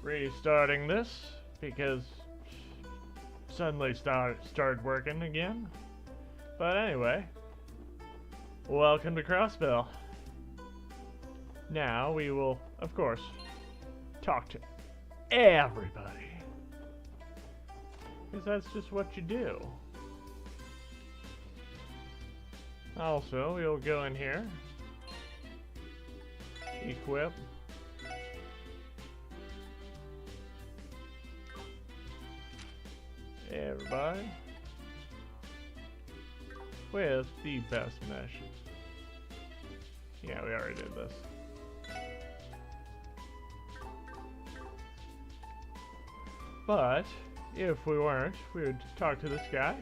restarting this because suddenly started working again. But anyway, welcome to Crossbell. Now we will, of course, talk to everybody. Because that's just what you do. Also, we'll go in here, equip, everybody with the best mesh. Yeah, we already did this. But if we weren't, we would talk to this guy.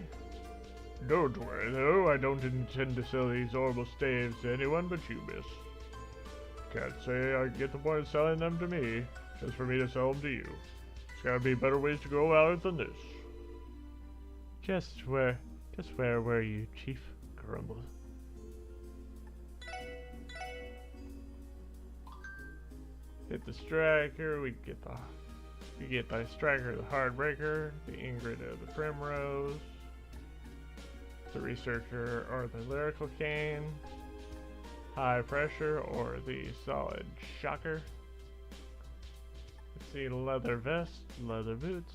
Don't worry though, I don't intend to sell these orbital staves to anyone but you, miss. Can't say I get the point of selling them to me, just for me to sell them to you. There's gotta be better ways to go about it than this. Just where were you, Chief? Grumbled. Hit the striker, we get the striker, the hardbreaker, the Ingrid of the primrose, the researcher or the lyrical cane, high pressure or the solid shocker. Let's see, leather vest, leather boots.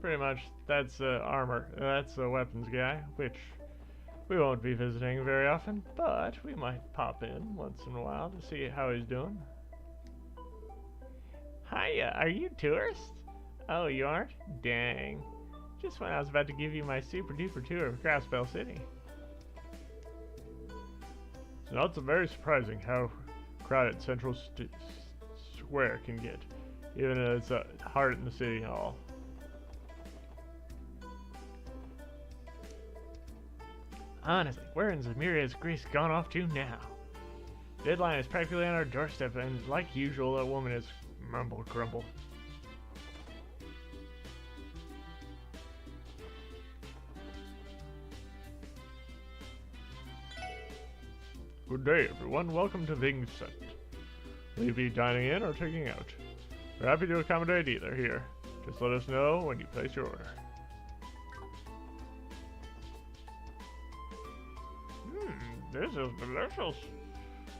Pretty much that's armor, that's the weapons guy, which we won't be visiting very often, but we might pop in once in a while to see how he's doing. Hiya, are you tourists? Oh, you aren't? Dang. Just when I was about to give you my super duper tour of Crossbell City. It's not so very surprising how crowded Central Square can get, even though it's a heart in the city hall. Honestly, where in Zemiria's Greece gone off to now? Deadline is practically on our doorstep, and like usual, that woman is mumble grumble. Good day, everyone. Welcome to Vincent. Will you be dining in or taking out? We're happy to accommodate either here. Just let us know when you place your order. This is delicious.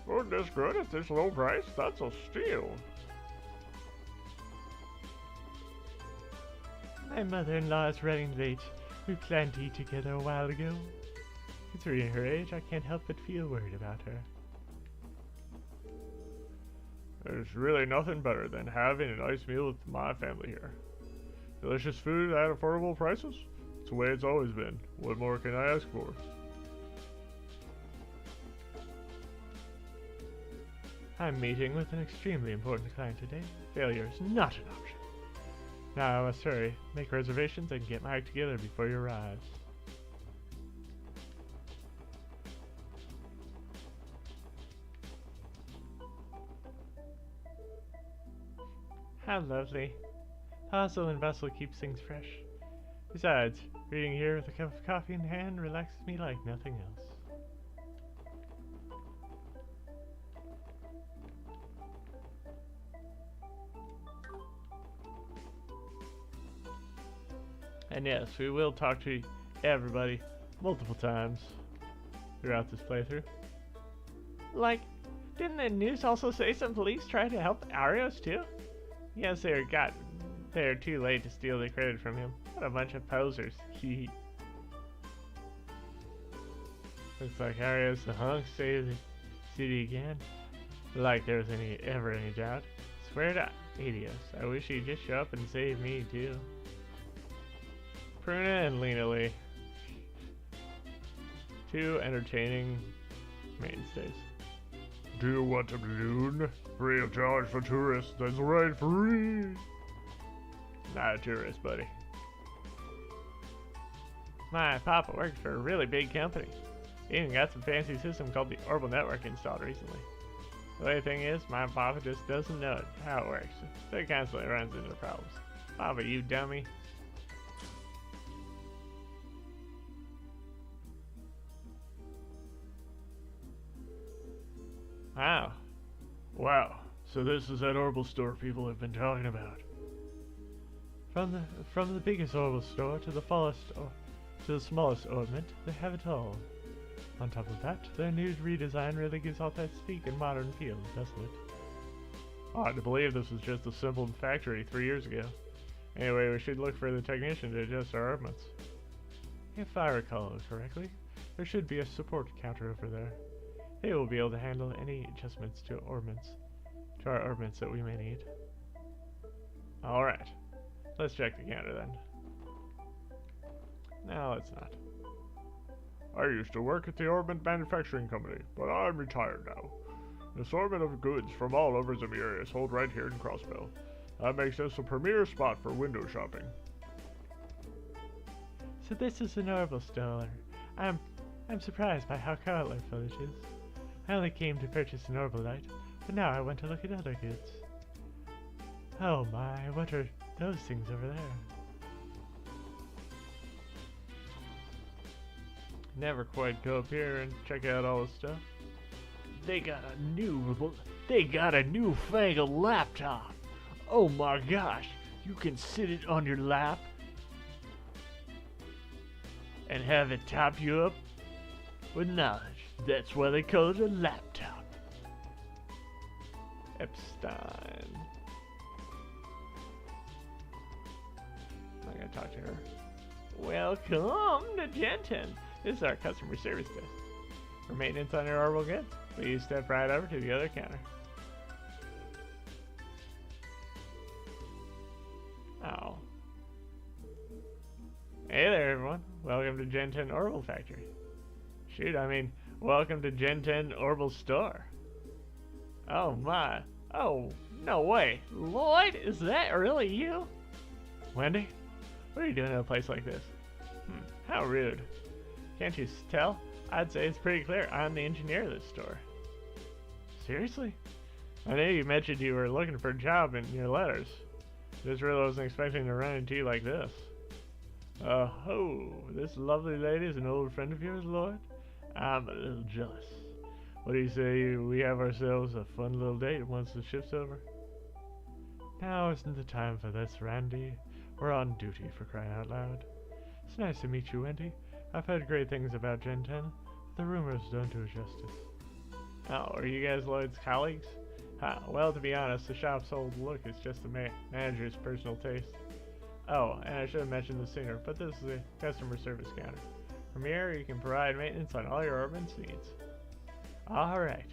Food this good at this low price? That's a steal. My mother-in-law is running late. We planned to eat together a while ago. Considering her age, I can't help but feel worried about her. There's really nothing better than having a nice meal with my family here. Delicious food at affordable prices? It's the way it's always been. What more can I ask for? I'm meeting with an extremely important client today. Failure is not an option. Now I must hurry, make reservations, and get my act together before you arrive. How lovely. Hustle and bustle keeps things fresh. Besides, reading here with a cup of coffee in hand relaxes me like nothing else. And yes, we will talk to everybody multiple times throughout this playthrough. Like, didn't the news also say some police tried to help Arios too? Yes, they were too late to steal the credit from him. What a bunch of posers. Looks like Arios the hunk saved the city again. Like there was ever any doubt. Swear to Adios, I wish he'd just show up and save me too. Pruna and Lena Lee. Two entertaining mainstays. Do you want a balloon? Free of charge for tourists, that's right, free! Not a tourist, buddy. My papa works for a really big company. He even got some fancy system called the Orbital Network installed recently. The only thing is, my papa just doesn't know how it works, so he constantly runs into problems. Papa, you dummy. Wow. Wow. So this is that orbital store people have been talking about. From the biggest orbital store to the smallest ornament, they have it all. On top of that, their new redesign really gives off that sleek and modern feel, doesn't it? Hard to believe this was just a simple factory 3 years ago. Anyway, we should look for the technician to adjust our ornaments. If I recall correctly, there should be a support counter over there. They will be able to handle any adjustments to our ornaments that we may need. Alright, let's check the counter then. No, let's not. I used to work at the Ornament Manufacturing Company, but I'm retired now. An assortment of goods from all over Zemir is sold right here in Crossbell. That makes this a premier spot for window shopping. So this is an orbital store. I'm surprised by how colorful it is. I only came to purchase an orbalite, but now I want to look at other goods. Oh my, what are those things over there? Never quite go up here and check out all the stuff. They got a newfangled laptop. Oh my gosh, you can sit it on your lap and have it top you up with knowledge. That's why they call it a laptop. Epstein. I'm not gonna talk to her. Welcome to Gen10. This is our customer service desk. For maintenance on your orbital goods, please step right over to the other counter. Oh. Hey there, everyone. Welcome to Gen10 Orbital Factory. Shoot, I mean, welcome to Gen10 Orbital Store. Oh my. Oh, no way. Lloyd, is that really you? Wendy? What are you doing in a place like this? How rude. Can't you tell? I'd say it's pretty clear I'm the engineer of this store. Seriously? I know you mentioned you were looking for a job in your letters. Just really wasn't expecting to run into you like this. Oh, this lovely lady is an old friend of yours, Lloyd? I'm a little jealous. What do you say we have ourselves a fun little date once the shift's over? Now isn't the time for this, Randy. We're on duty, for crying out loud. It's nice to meet you, Wendy. I've heard great things about Gen 10, but the rumors don't do it justice. Oh, are you guys Lloyd's colleagues? Well, to be honest, the shop's old look is just the manager's personal taste. Oh, and I should have mentioned this sooner, but this is a customer service counter. From here, you can provide maintenance on all your ornaments needs. Alright.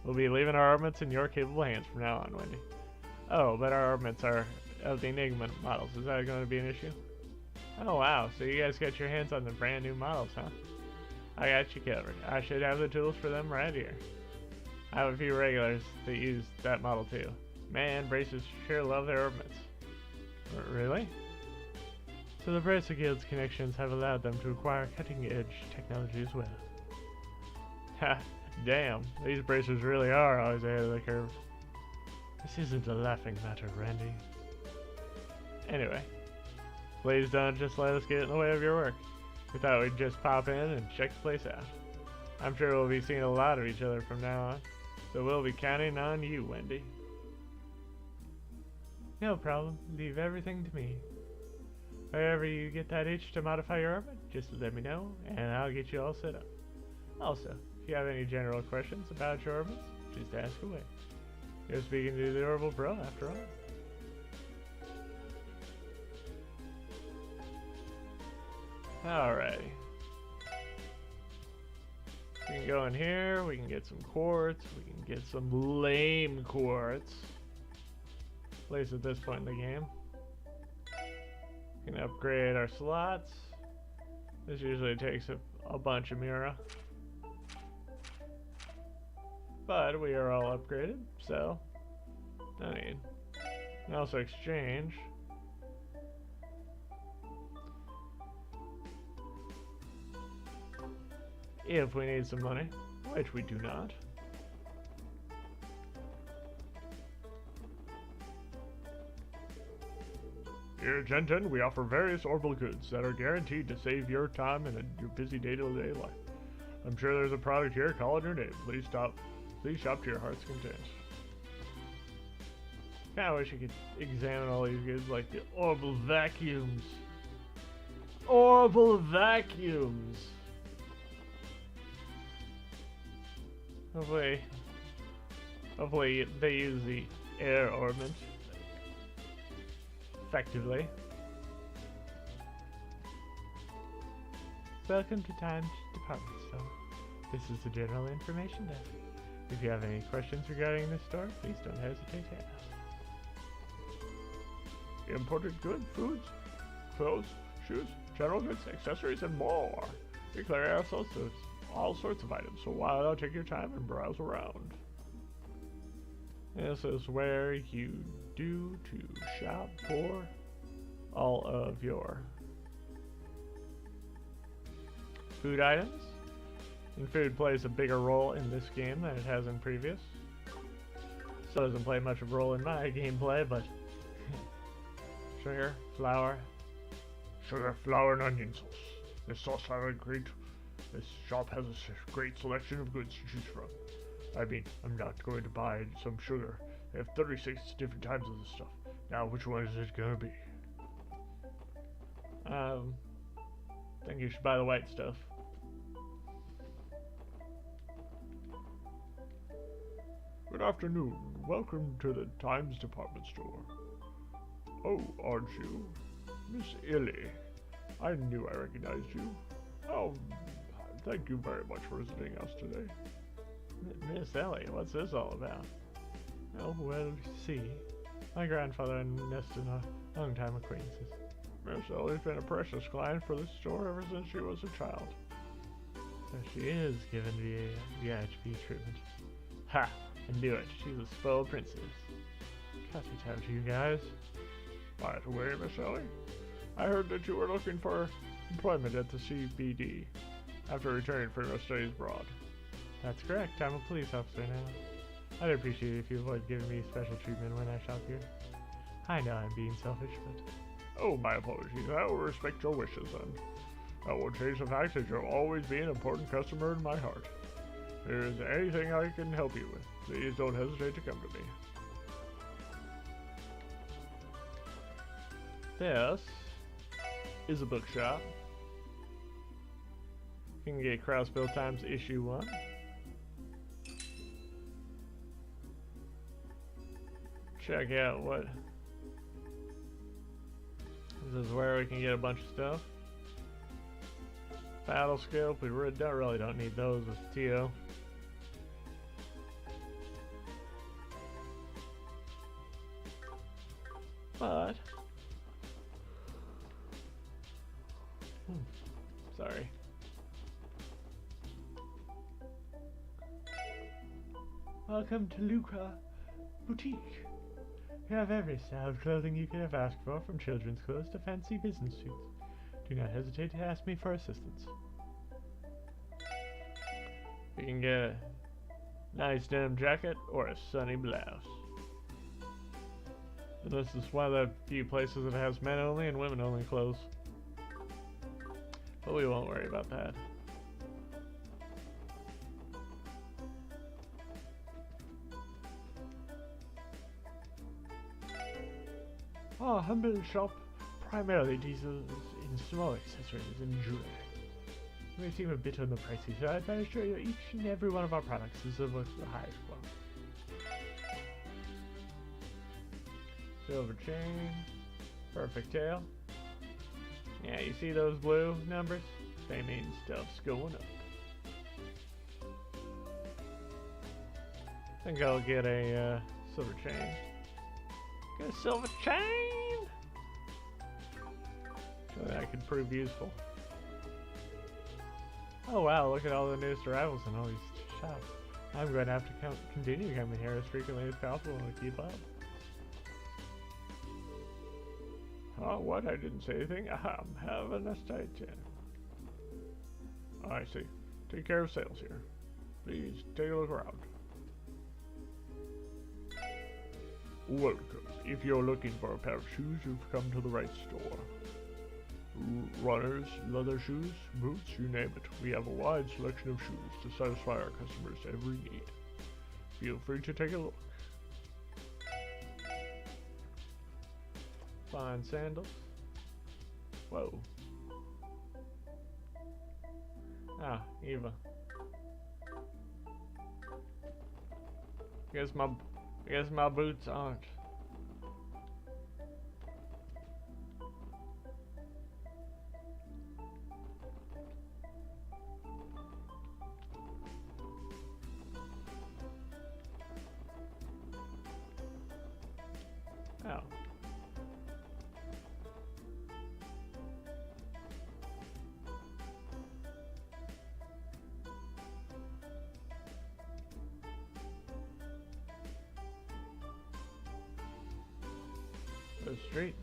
We'll be leaving our ornaments in your capable hands from now on, Wendy. Oh, but our ornaments are of the Enigma models. Is that going to be an issue? Oh wow, so you guys got your hands on the brand new models, huh? I got you covered. I should have the tools for them right here. I have a few regulars that use that model too. Man, Bracers sure love their ornaments. Really? So the Bracer Guild's connections have allowed them to acquire cutting-edge technology as well. Ha, damn, these bracers really are always ahead of the curve. This isn't a laughing matter, Randy. Anyway, please don't just let us get in the way of your work. We thought we'd just pop in and check the place out. I'm sure we'll be seeing a lot of each other from now on, so we'll be counting on you, Wendy. No problem. Leave everything to me. Wherever you get that itch to modify your orbit, just let me know, and I'll get you all set up. Also, if you have any general questions about your orbits, just ask away. You're speaking to the Orbital Pro, after all. Alrighty. We can go in here, we can get some quartz, we can get some lame quartz. At least at this point in the game. We can upgrade our slots. This usually takes a bunch of Mira. But we are all upgraded, so no need. We can also exchange. If we need some money, which we do not. Here at Gen 10, we offer various orbital goods that are guaranteed to save your time in your busy day-to-day life. I'm sure there's a product here calling your name. Please stop Please shop to your heart's content. Kinda wish you could examine all these goods like the orbital vacuums. Orbital vacuums! Hopefully they use the air ornament effectively. Welcome to Times Department Store. This is the general information desk. If you have any questions regarding this store, please don't hesitate to ask. Imported goods, foods, clothes, shoes, general goods, accessories, and more. We carry all sorts of items, so why not take your time and browse around? This is where you do to shop for all of your food items. And food plays a bigger role in this game than it has in previous. So it doesn't play much of a role in my gameplay, but sugar, flour, and onion sauce. This sauce this shop has a great selection of goods to choose from. I mean, I'm not going to buy some sugar. They have 36 different types of this stuff. Now, which one is it gonna be? I think you should buy the white stuff. Good afternoon. Welcome to the Times Department Store. Oh, aren't you? Miss Illy. I knew I recognized you. Oh, thank you very much for visiting us today. Miss Ellie, what's this all about? Oh, well, see, my grandfather and Neston are long-time acquaintances. Miss Ellie's been a precious client for this store ever since she was a child. So she is given the VIHP treatment. Ha! I knew it. She's a spoiled princess. Cut it out, you guys. By the way, Miss Ellie, I heard that you were looking for employment at the CBD after returning from your studies abroad. That's correct. I'm a police officer now. I'd appreciate it if you avoid giving me special treatment when I shop here. I know I'm being selfish, but... Oh, my apologies. I will respect your wishes, then. I will change the fact that you'll always be an important customer in my heart. If there is anything I can help you with, please don't hesitate to come to me. This is a bookshop. You can get Crossbill Times issue 1. Check out what... This is where we can get a bunch of stuff. Battle scope, we really don't need those with Tio. But... Sorry. Welcome to Lucra Boutique. We have every style of clothing you could have asked for, from children's clothes to fancy business suits. Do not hesitate to ask me for assistance. You can get a nice denim jacket or a sunny blouse. And this is one of the few places that has men only and women only clothes. But we won't worry about that. Our humble shop primarily deals in small accessories and jewelry. It may seem a bit on the pricey side, but I assure you each and every one of our products is of the highest quality. Silver chain, perfect tail. Yeah, you see those blue numbers? They mean stuff's going up. I think I'll get a silver chain. Get a silver chain! So that could prove useful. Oh wow, look at all the newest arrivals in all these shops. I'm going to have to continue coming here as frequently as possible to keep up. Oh, what? I didn't say anything? I'm having a state check. I see. Take care of sales here. Please take a look around. Welcome. If you're looking for a pair of shoes, you've come to the right store. Runners, leather shoes, boots, you name it. We have a wide selection of shoes to satisfy our customers' every need. feel free to take a look. Fine sandals. Whoa. Ah, Eva. Guess my boots aren't. Oh. West Street.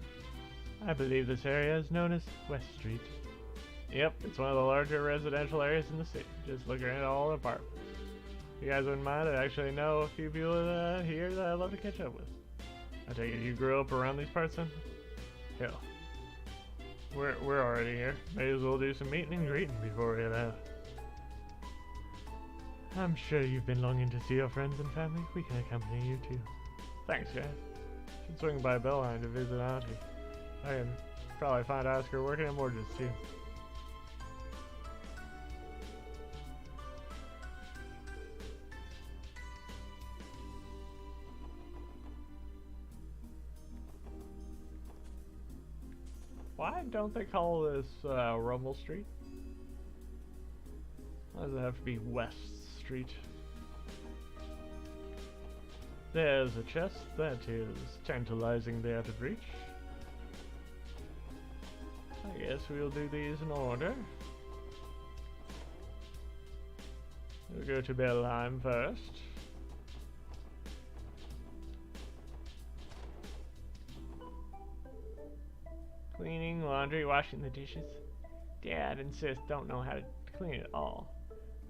I believe this area is known as West Street. Yep, it's one of the larger residential areas in the city. Just looking at all the apartments. If you guys wouldn't mind, I actually know a few people here that I'd love to catch up with. I take it you grew up around these parts then? Hell. We're already here. May as well do some meeting and greeting before we head out. I'm sure you've been longing to see your friends and family. We can accompany you too. Thanks, guys. Should swing by Bellheim to visit Auntie. I can probably find Oscar working at Mordred's too. Why don't they call this Rumble Street? Why does it have to be West Street? There's a chest that is tantalizing there to reach. I guess we'll do these in order. We'll go to Bellheim first. Cleaning, laundry, washing the dishes. Dad and Sis don't know how to clean it all.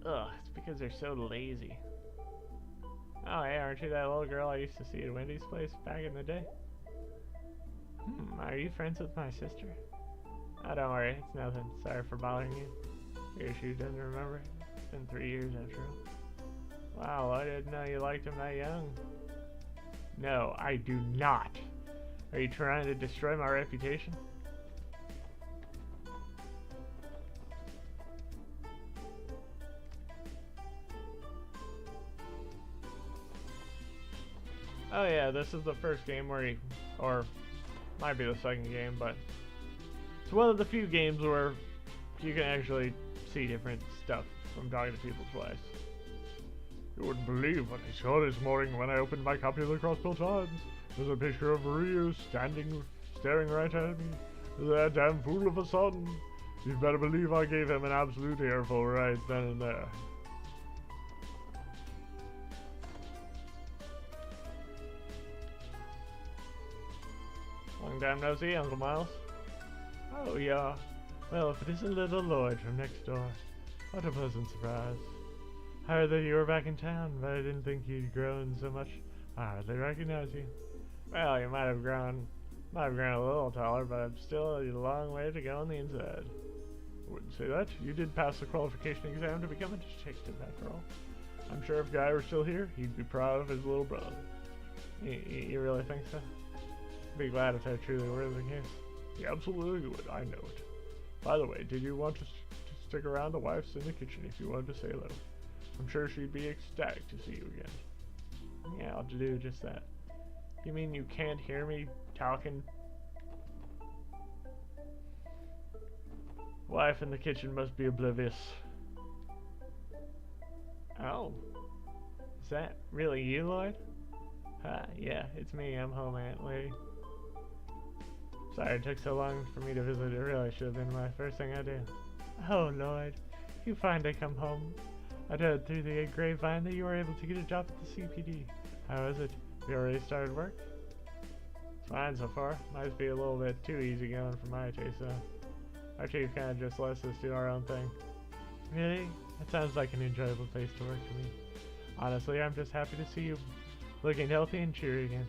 Ugh, it's because they're so lazy. Oh hey, aren't you that little girl I used to see at Wendy's place back in the day? Are you friends with my sister? Oh, don't worry, it's nothing. Sorry for bothering you. Figure she doesn't remember. It's been 3 years after all. Wow, I didn't know you liked him that young. No, I do not. Are you trying to destroy my reputation? Oh yeah, this is the first game where or might be the second game, but it's one of the few games where you can actually see different stuff from talking to people twice. You wouldn't believe what I saw this morning when I opened my copy of the Crossbill Times. There's a picture of Ryu staring right at me. That damn fool of a son. You better believe I gave him an absolute earful right then and there. Long time no see, Uncle Miles. Oh, yeah. Well, if it isn't little Lloyd from next door. What a pleasant surprise. I heard that you were back in town, but I didn't think you'd grown so much. I hardly recognize you. Well, you might have grown a little taller, but I'm still a long way to go on the inside. I wouldn't say that. You did pass the qualification exam to become a detective after all. I'm sure if Guy were still here, he'd be proud of his little brother. You really think so? Be glad if that truly were the case. He absolutely would, I know it. By the way, did you want to stick around? The wife's in the kitchen if you wanted to say hello. I'm sure she'd be ecstatic to see you again. Yeah, I'll do just that. You mean you can't hear me talking? Wife in the kitchen must be oblivious. Oh. Is that really you, Lloyd? Yeah, it's me. I'm home, Aunt Lady. Sorry it took so long for me to visit. It really should have been my first thing I did. Oh, Lloyd. You finally come home. I heard through the grapevine that you were able to get a job at the CPD. How is it? You already started work? It's fine so far. Might be a little bit too easy going for my taste, though. Our chief kind of just lets us do our own thing. Really? That sounds like an enjoyable place to work to me. Honestly, I'm just happy to see you looking healthy and cheery again.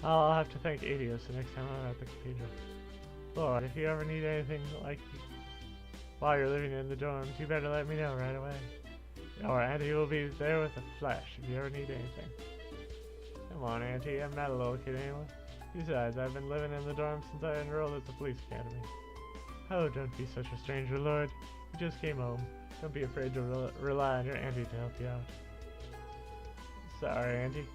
I'll have to thank Adios the next time I'm at the cathedral. Lord, if you ever need anything like while you're living in the dorms, you better let me know right away. Our Auntie will be there with a flash if you ever need anything. Come on, Auntie, I'm not a little kid anymore. Besides, I've been living in the dorm since I enrolled at the police academy. Oh, don't be such a stranger, Lord. You just came home. Don't be afraid to rely on your Auntie to help you out. Sorry, Auntie.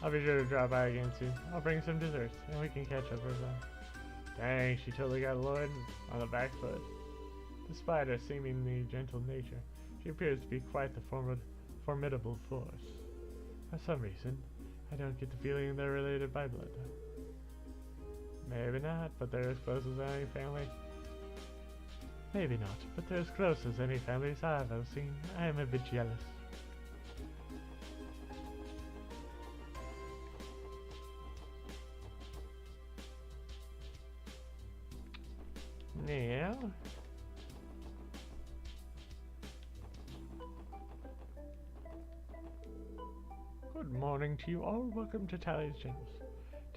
I'll be sure to drop by again soon. I'll bring some desserts, and we can catch up or something. Dang, she totally got Lloyd on the back foot. Despite her seemingly gentle nature, she appears to be quite the formidable force. For some reason, I don't get the feeling they're related by blood. Maybe not, but they're as close as any family. Maybe not, but they're as close as any families I've ever seen. I am a bit jealous. Yeah. Good morning to you all. Welcome to Tally's Gems.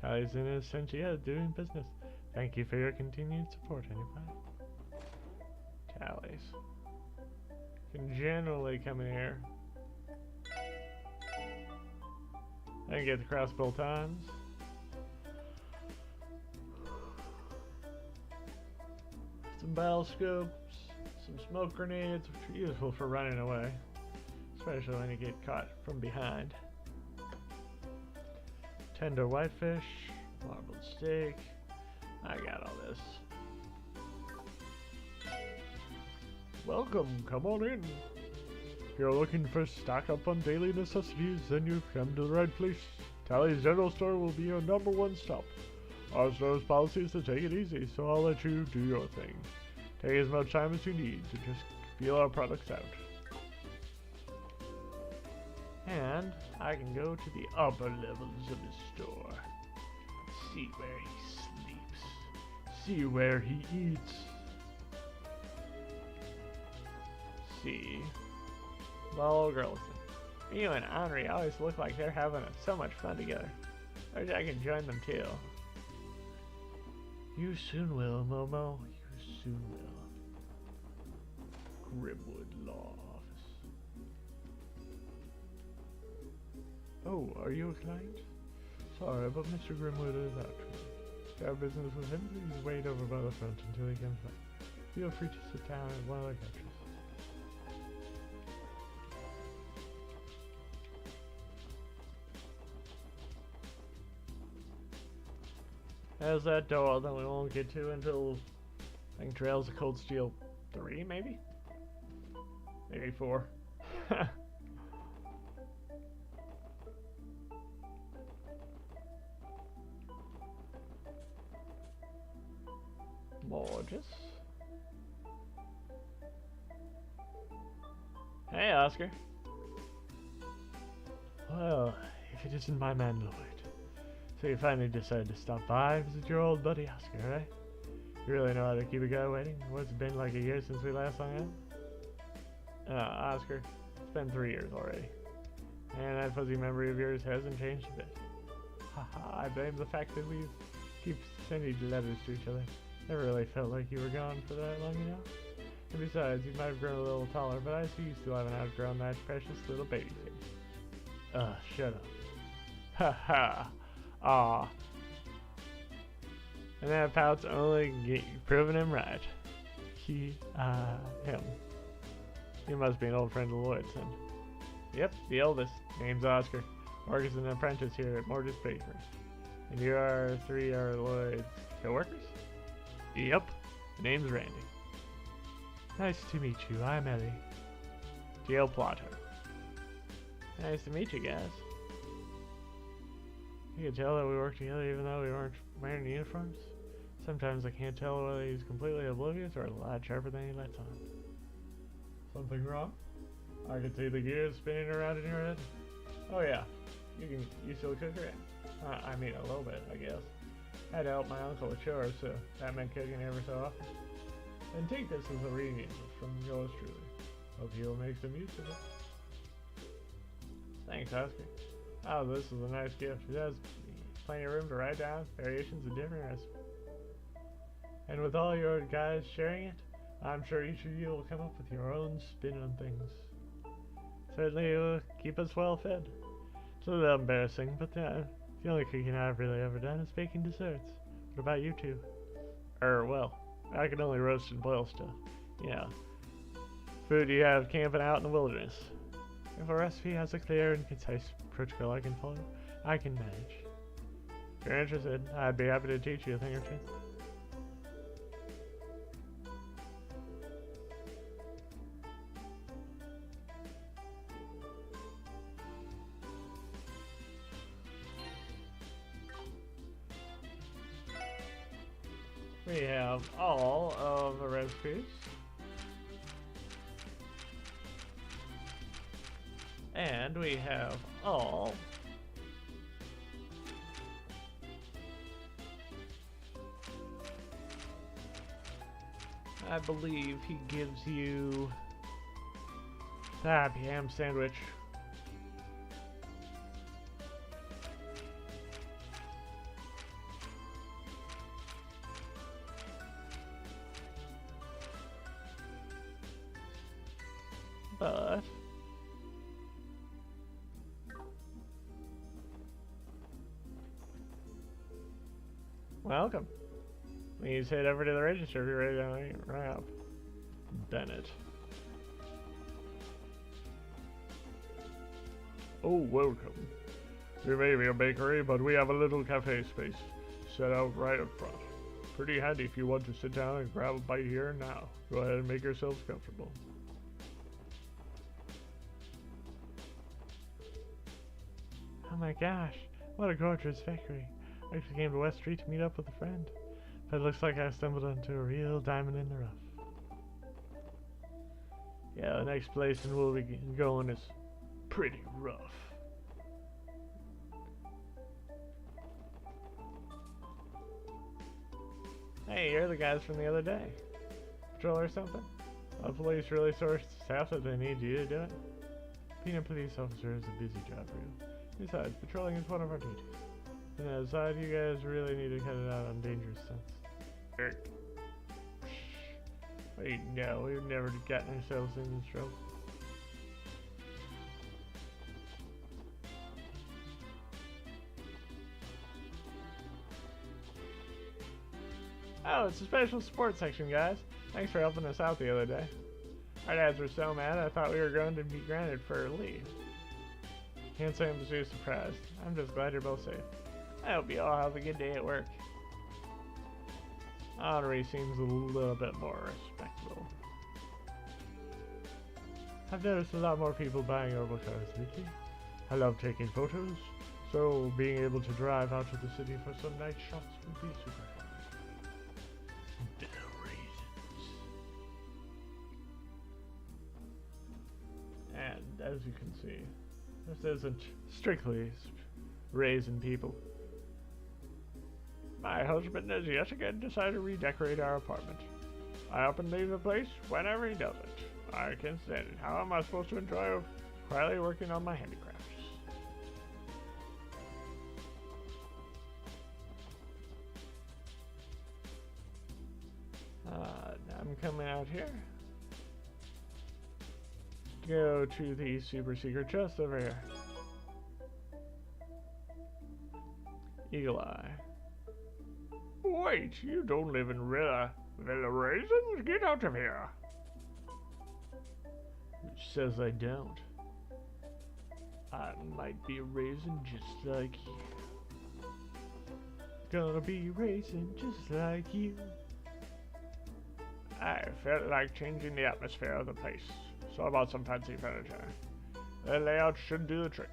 Tally's in Essentia doing business. Thank you for your continued support, anybody. Tally's. Can generally come in here. I can get the crossbow times. Some battle scopes, some smoke grenades, which are useful for running away, especially when you get caught from behind. Tender whitefish, marbled steak. I got all this. Welcome, come on in. If you're looking for stock up on daily necessities, then you've come to the right place. Tally's General Store will be your #1 stop. Our store's policy is to take it easy, so I'll let you do your thing. Take as much time as you need to just feel our products out. And I can go to the upper levels of the store. See where he sleeps. See where he eats. See. Well, girls, you and Henri always look like they're having so much fun together. I wish I could join them too. You soon will, Momo. You soon will. Grimwood Law Office. Oh, are you a client? Sorry, but Mr. Grimwood is out today. If you have business with him, please wait over by the front until he comes back. Feel free to sit down at one of the couches. There's that door that we won't get to until I think Trails of Cold Steel 3, maybe? Maybe 4. Gorgeous. Hey, Oscar. Well, if it isn't my man, Lloyd. So you finally decided to stop by, visit your old buddy Oscar, right? You really know how to keep a guy waiting? What's it been, like a year since we last hung out? Oscar, it's been 3 years already. And that fuzzy memory of yours hasn't changed a bit. Haha, I blame the fact that we keep sending letters to each other. Never really felt like you were gone for that long, you know? And besides, you might have grown a little taller, but I see you still haven't outgrown that precious little baby face. Shut up. Haha. Aw. And that pout's only proving him right. Him. He must be an old friend of Lloyd's then. Yep, the oldest. Name's Oscar. Works as an apprentice here at Mortis Bakery. And you are 3 are Lloyd's co-workers? Yep. The name's Randy. Nice to meet you. I'm Ellie. Gail Plotter. Nice to meet you guys. You can tell that we work together even though we weren't wearing uniforms. Sometimes I can't tell whether he's completely oblivious or a lot sharper than he lets on. Something wrong? I can see the gears spinning around in your head. Oh yeah, you still cook, right? I mean a little bit, I guess. I had to help my uncle with chores, so that meant cooking every so often. And take this as a reading from yours truly. Hope you'll make some use of it. Thanks, Oscar. Oh, this is a nice gift. It has plenty of room to write down variations of different recipes. And with all your guys sharing it, I'm sure each of you will come up with your own spin on things. Certainly keep us well fed. It's a little embarrassing, but the only cooking I've really ever done is baking desserts. What about you two? Well, I can only roast and boil stuff. Yeah. Food you have camping out in the wilderness. If a recipe has a clear and concise protocol I can follow, I can manage. If you're interested, I'd be happy to teach you a thing or two. We have all of the recipes. And we have all I believe he gives you the happy ham sandwich. But welcome. Please head over to the register if you're ready to wrap. Bennett. Oh, welcome. We may be a bakery, but we have a little cafe space set out right up front. Pretty handy if you want to sit down and grab a bite here and now. Go ahead and make yourselves comfortable. Oh my gosh, what a gorgeous bakery. I actually came to West Street to meet up with a friend. But it looks like I stumbled onto a real diamond in the rough. Yeah, the next place and we'll be going is pretty rough. Hey, you're the guys from the other day. Patrol or something? The police really sourced staff that they need you to do it? Being a police officer is a busy job for you. Besides, patrolling is one of our duties. And aside, you guys really need to cut it out on dangerous stunts. Wait, no, we've never gotten ourselves in this trouble. Oh, it's a special sports section, guys. Thanks for helping us out the other day. Our dads were so mad I thought we were going to be grounded for a leave. Can't say I'm too surprised. I'm just glad you're both safe. I hope you all have a good day at work. Honorary seems a little bit more respectable. I've noticed a lot more people buying orbital cars lately. I love taking photos, so being able to drive out to the city for some night shots would be super fun. The reasons. And as you can see, this isn't strictly raising people. My husband has yet again decided to redecorate our apartment. I up and leave the place whenever he does it. I can't stand it. How am I supposed to enjoy quietly working on my handicrafts? I'm coming out here. Go to the super secret chest over here. Eagle Eye. Wait, you don't live in Villa Raisins? Get out of here! Which says I don't. I might be a raisin just like you. Gonna be raisin just like you. I felt like changing the atmosphere of the place, so I bought some fancy furniture. The layout should do the trick.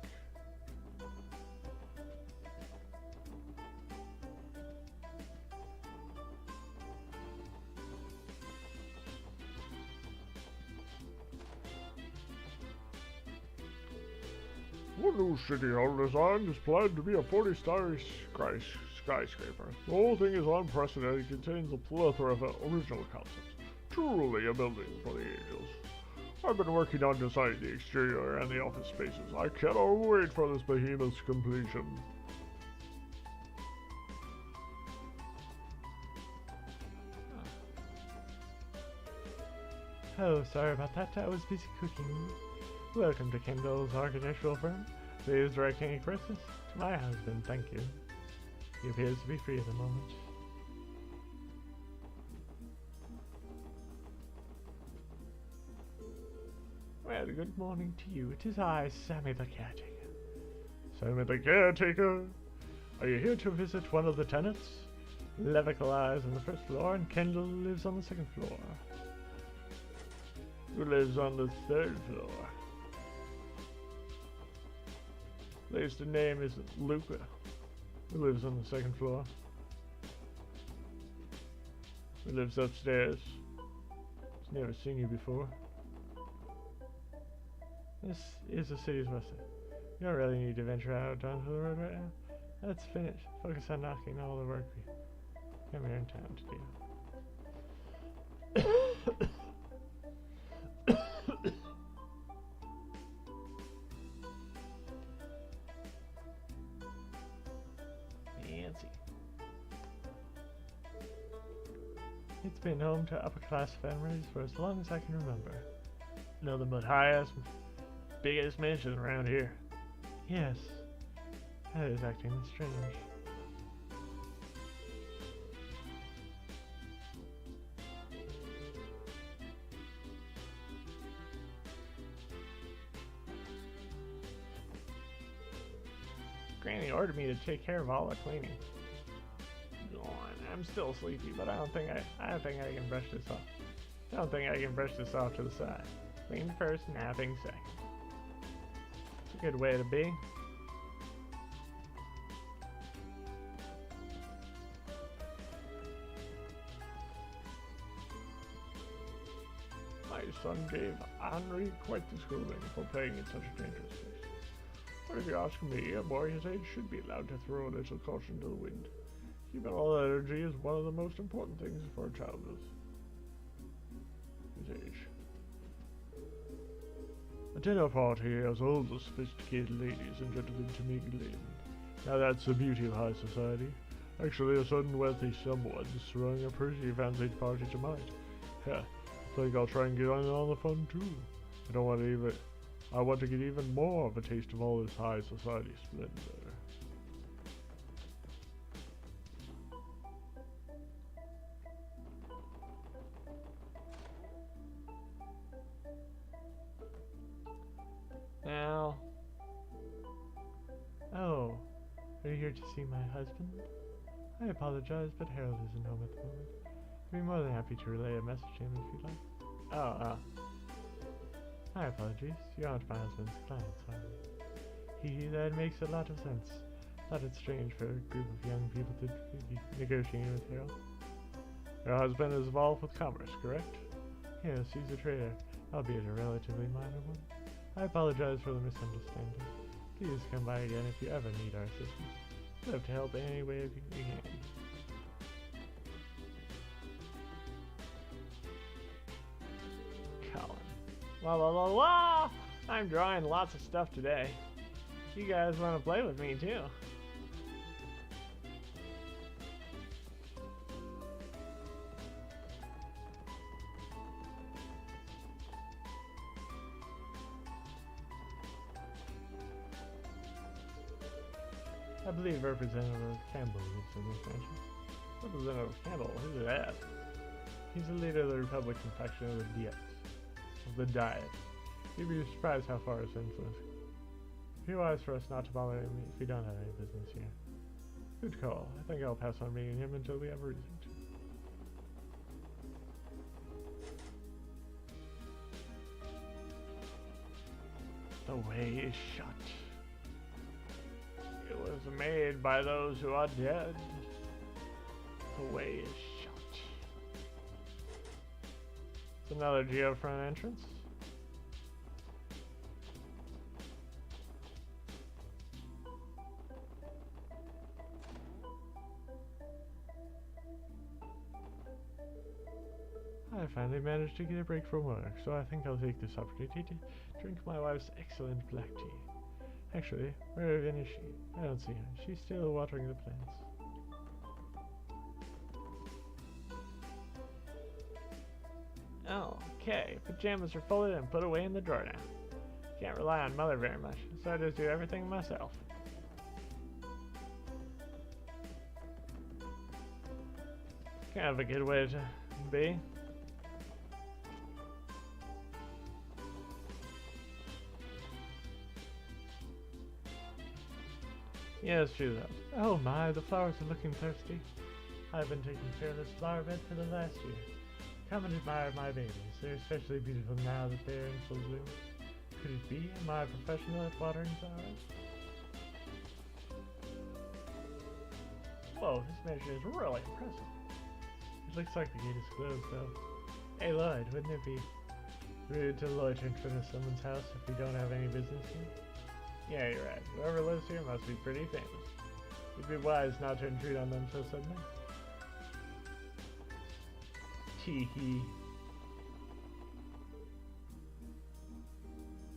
One new City Hall design is planned to be a 40-story skyscraper. The whole thing is unprecedented and contains a plethora of original concepts. Truly a building for the ages. I've been working on designing the exterior and the office spaces. I cannot wait for this behemoth's completion. Oh, sorry about that. I was busy cooking. Welcome to Kendall's architectural firm. Please direct any questions to my husband, thank you. He appears to be free at the moment. Well, good morning to you. It is I, Sammy the caretaker. Sammy the caretaker? Are you here to visit one of the tenants? Levicle lies on the first floor and Kendall lives on the second floor. Who lives on the third floor? At least the name is Luca. Who lives on the second floor? Who lives upstairs? He's never seen you before. This is the city's west side. You don't really need to venture out onto the road right now. Let's finish. Focus on knocking all the work we come here in town to do. Fancy. It's been home to upper-class families for as long as I can remember. Nothing but highest, biggest mansion around here. Yes, that is acting strange. Granny ordered me to take care of all the cleaning. I'm still sleepy, but I don't think I can brush this off. I don't think I can brush this off to the side. Clean first, napping second. It's a good way to be. My son gave Henri quite the schooling for playing in such a dangerous place. But if you ask me, a boy his age should be allowed to throw a little caution to the wind. Keeping all that energy is one of the most important things for a child of his age. A dinner party has all the sophisticated ladies and gentlemen to mingle in. Now that's the beauty of high society. Actually, a certain wealthy someone is throwing a pretty fancied party tonight. Yeah, I think I'll try and get in on the fun too. I want to get even more of a taste of all this high society splendor. Now, oh, are you here to see my husband? I apologize, but Harold isn't home at the moment. I'd be more than happy to relay a message to him if you'd like. My apologies. You aren't my husband's client, sorry. That makes a lot of sense. Thought it strange for a group of young people to be negotiating with Harold. Your husband is involved with commerce, correct? Yes, he's a trader, albeit a relatively minor one. I apologize for the misunderstanding. Please come by again if you ever need our assistance. We'd love to help in any way we can. Colin. La la la la! I'm drawing lots of stuff today. You guys want to play with me too? I believe Representative Campbell lives in this mansion. Representative Campbell? Who's that? He's the leader of the Republican faction of the Diet. You'd be surprised how far his influence. It'd be wise for us not to bother him if we don't have any business here. Good call. I think I'll pass on meeting him until we have a reason to. The way is shut. It was made by those who are dead. The way is shut. It's another geofront entrance. I finally managed to get a break from work, so I think I'll take this opportunity to drink my wife's excellent black tea. Actually, where even is she? I don't see her. She's still watering the plants. Oh, okay. Pajamas are folded and put away in the drawer now. Can't rely on Mother very much, so I just do everything myself. Kind of a good way to be. Yeah, it's true though. Oh my, the flowers are looking thirsty. I've been taking care of this flower bed for the last year. Come and admire my babies. They're especially beautiful now that they're in full bloom. Could it be? Am I a professional at watering flowers? Whoa, this measure is really impressive. It looks like the gate is closed though. Hey Lloyd, wouldn't it be rude to loiter in front of someone's house if we don't have any business here? Yeah, you're right. Whoever lives here must be pretty famous. It'd be wise not to intrude on them so suddenly. Tee hee.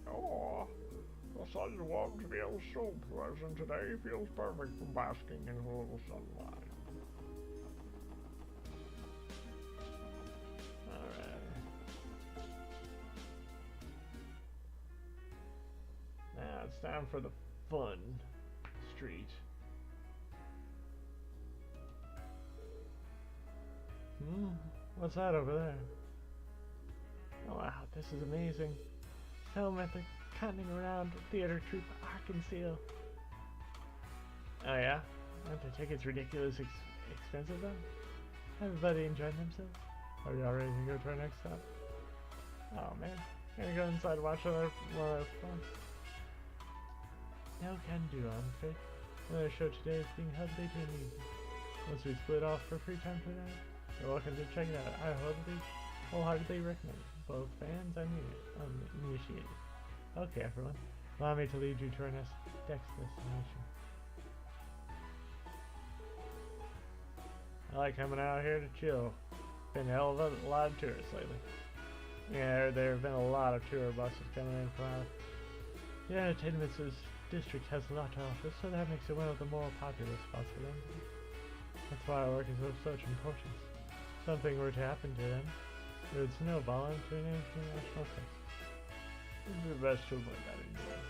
Oh, the sun's warm feels so pleasant today. Feels perfect for basking in a little sunlight. Alright. Now it's time for the fun street. What's that over there? Oh wow, this is amazing. Film at the Cunning Around Theater Troupe Arkansas. Oh yeah? Aren't the tickets ridiculously expensive though? Everybody enjoying themselves? Are you all ready to go to our next stop? Oh man, gonna go inside and watch another one of those fun. No can do, I'm afraid. Another show today is being held later in the evening. Once we split off for free time for that, you're welcome to check it out. I wholeheartedly recommend it, both fans and initiated. Okay, everyone. Allow me to lead you to our next destination. I like coming out here to chill. Been a hell of a lot of tourists lately. Yeah, there have been a lot of tour buses coming in from out. The entertainment district has a lot to offer, so that makes it one of the more popular spots for them. That's why our work is of such importance. Something were to happen to them, it would snowball into an international crisis. This is the best to avoid that anyway.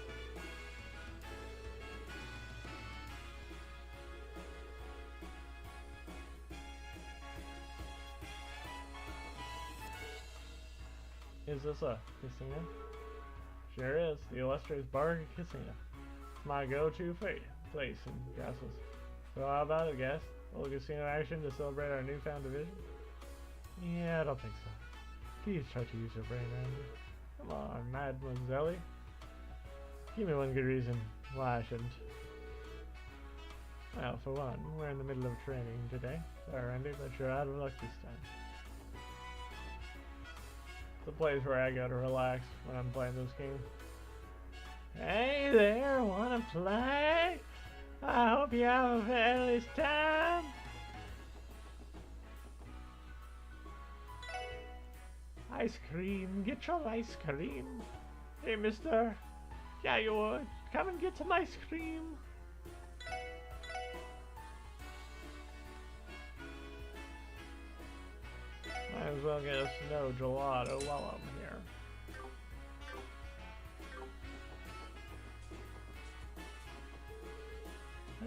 Is this a casino? Sure is. The illustrious Barga Casino. It's my go-to place in Grasslands. So how about it, guys? A little casino action to celebrate our newfound division? Yeah, I don't think so. Please try to use your brain, Randy. Come on, Mademoiselle. Give me one good reason why I shouldn't. Well, for one, we're in the middle of training today. Sorry, Randy, but you're out of luck this time. It's a place where I go to relax when I'm playing this game. Hey there, wanna play? I hope you have a fabulous time. Ice cream, get your ice cream. Hey, mister. Yeah, you would. Come and get some ice cream. Might as well get a snow gelato while I'm here.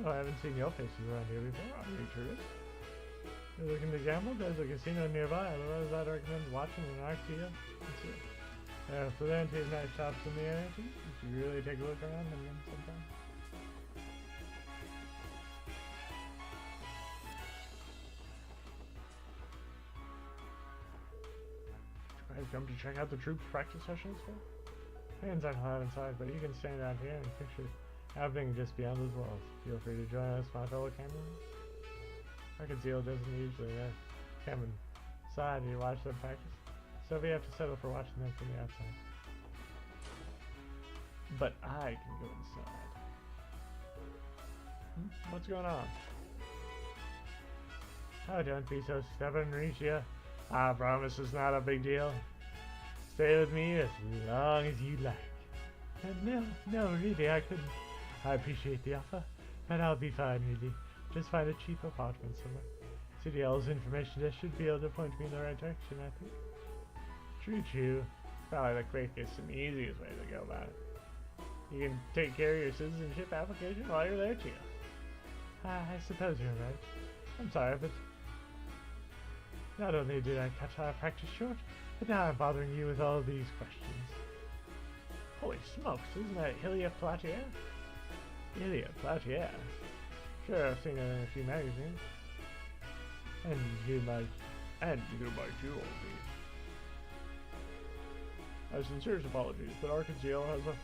Oh, I haven't seen your faces around here before. Are you tourists? You're looking to gamble? There's a casino nearby. Otherwise, I'd recommend watching an Arcadia. There are plenty of nice shops in the area too. You should really take a look around and win sometime. Guys, come to check out the troops practice sessions for? Fans aren't allowed inside, but you can stand out here and picture happening just beyond those walls. Feel free to join us, my fellow cameramen. Arkansas doesn't usually come inside to watch them practice, so we have to settle for watching them from the outside. But I can go inside. What's going on? Oh, don't be so stubborn, Ricia. I promise it's not a big deal. Stay with me as long as you like. No, really, I couldn't. I appreciate the offer, but I'll be fine, really. Just find a cheap apartment somewhere. City Hall's information desk should be able to point me in the right direction, I think. True. Probably the quickest and easiest way to go about it. You can take care of your citizenship application while you're there too. I suppose you're right. I'm sorry, but not only did I cut our practice short, but now I'm bothering you with all these questions. Holy smokes, isn't that Ilya Platier? Ilya Platier? Sure, I've seen it in a few magazines. And you might too, old bean. Our sincerest apologies, but Arkansas has a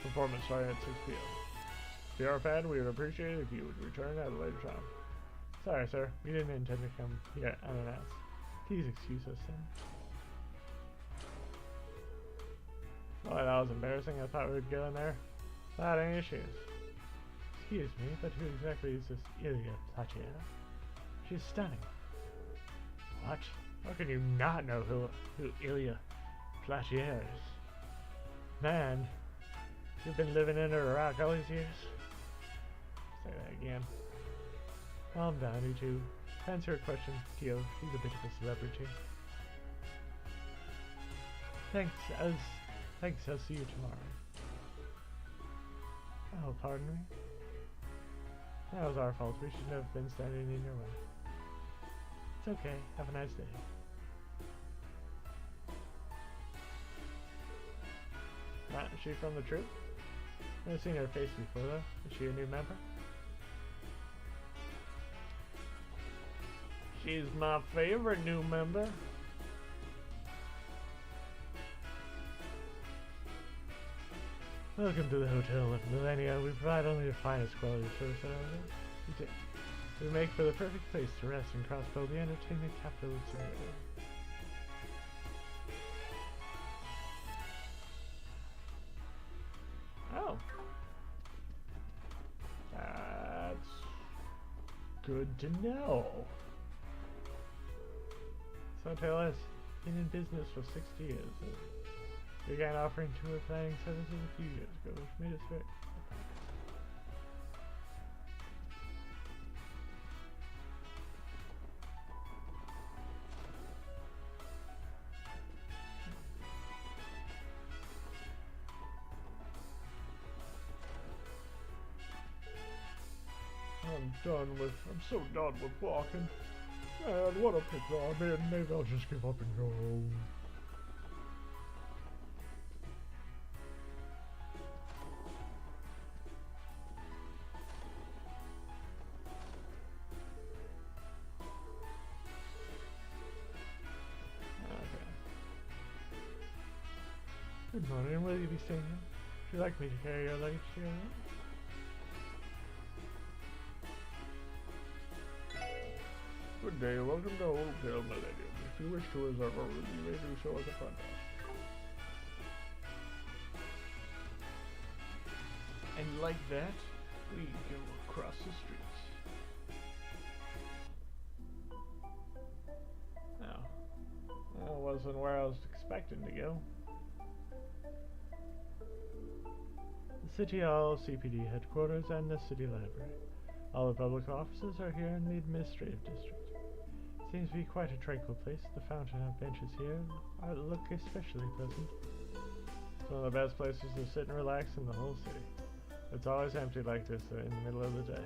performance starting at 6 p.m. If you are a fan, we would appreciate it if you would return at a later time. Sorry, sir. We didn't intend to come here unannounced. Please excuse us, then. Oh, that was embarrassing. I thought we would go in there without any issues. Excuse me, but who exactly is this Ilya Platier? She's stunning. What? How can you not know who Ilya Platier is? Man, you've been living under a rock all these years? Say that again. Calm down, you two. To answer your question, Kyo, she's a bit of a celebrity. Thanks, I'll see you tomorrow. Oh, pardon me? That was our fault. We shouldn't have been standing in your way. It's okay. Have a nice day. Is she from the troop? I've never seen her face before, though. Is she a new member? She's my favorite new member. Welcome to the Hotel of Millennia. We provide only the finest quality service at our hotel. We make for the perfect place to rest and crossbow the entertainment capital of Singapore. Oh. That's good to know. This hotel has been in business for 60 years. We began offering tour planning services a few years ago, which made us very I'm so done with walking. Man, what a picture I made. Maybe I'll just give up and go home. Okay. Good morning. Will you be staying here? Would you like me to carry your luggage to your room? Good day, welcome to Hotel Millennium. If you wish to reserve a room, you may do so at the front desk. And like that, we go across the streets. Oh. That wasn't where I was expecting to go. The City Hall, CPD headquarters, and the City Library. All the public offices are here in the administrative district. Seems to be quite a tranquil place. The fountain and benches here look especially pleasant. It's one of the best places to sit and relax in the whole city. It's always empty like this in the middle of the day.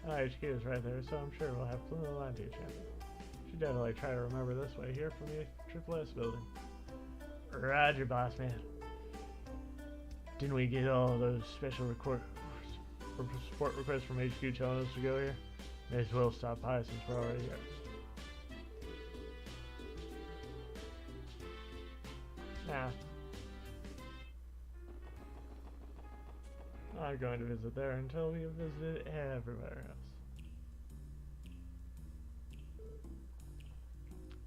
HQ is right there, so I'm sure we'll have plenty of line to each other. Should definitely try to remember this way here from the Triple S building. Roger, boss man. Didn't we get all those special support requests from HQ telling us to go here? May as well stop by since we're already here. Nah. Not going to visit there until we have visited everywhere else.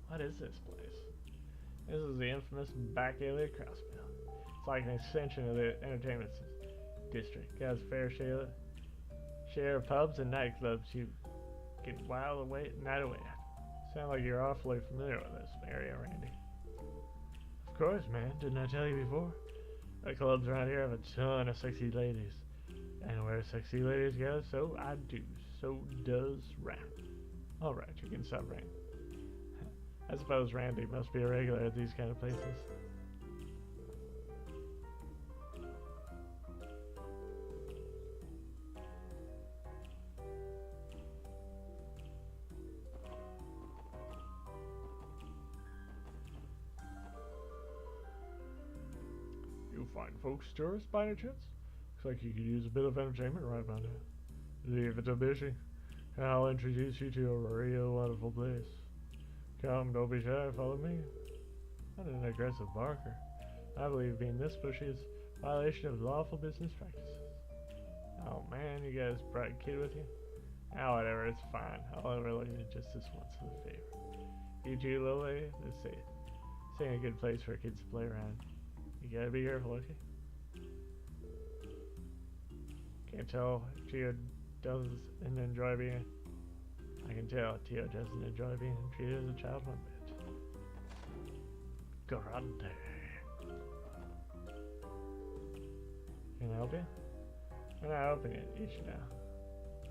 What is this place? This is the infamous back alley at Crossmill. It's like an extension of the entertainment district. It has a fair share of pubs and nightclubs you can while away night away at. Sound like you're awfully familiar with this area, Randy. Of course, man. Didn't I tell you before? The clubs around here have a ton of sexy ladies. And where sexy ladies go, so I do. So does Rand. Alright, you can stop Rand. I suppose Randy must be a regular at these kind of places. fine folks tourist by any chance? Looks like you could use a bit of entertainment right about now. Leave it to busy. I'll introduce you to a real wonderful place. Come, don't be shy, follow me. Not an aggressive barker. I believe being this pushy is a violation of lawful business practices. Oh man, you got this bright kid with you? Ah, whatever, it's fine. I'll overlook it just this once for the favor. You too, little lady? This ain't a good place for kids to play around. You gotta be careful, okay? Can't tell if Tio doesn't enjoy being... I can tell Tio doesn't enjoy being treated as a child one bit. Grande. Can I help you? We're not opening it, you should know.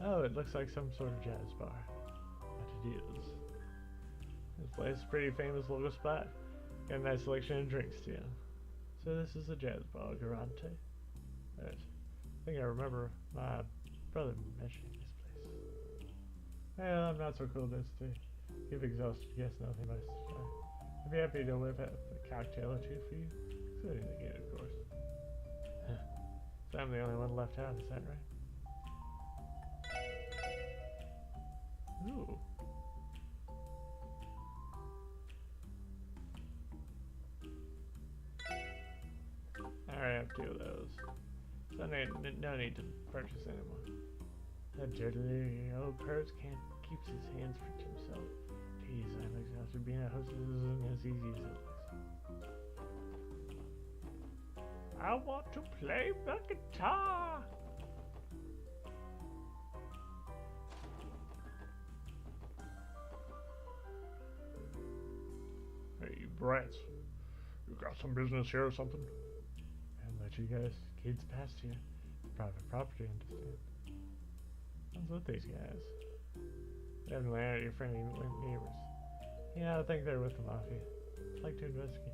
Oh, it looks like some sort of jazz bar. But it is. This place is a pretty famous local spot. Got a nice selection of drinks too. So this is a jazz bar, Garante. Right. I think I remember my brother mentioning this place. Well, I'm not so cool this to give exhausted guests nothing but start. I'd be happy to whip up a cocktail or two for you, including the gate, of course. So I'm the only one left out, is that right? Ooh. Alright, I have two of those. So no need to purchase anymore. That dirty old purse can't keep his hands for himself. Jeez, I'm exhausted. Being a hostess isn't as easy as it looks. I want to play the guitar! Hey, you brats. You got some business here or something? I'll let you guys, kids past here. Private property, understand? What's with these guys? Definitely aren't your friendly neighbors. Yeah, I think they're with the mafia. I'd like to investigate.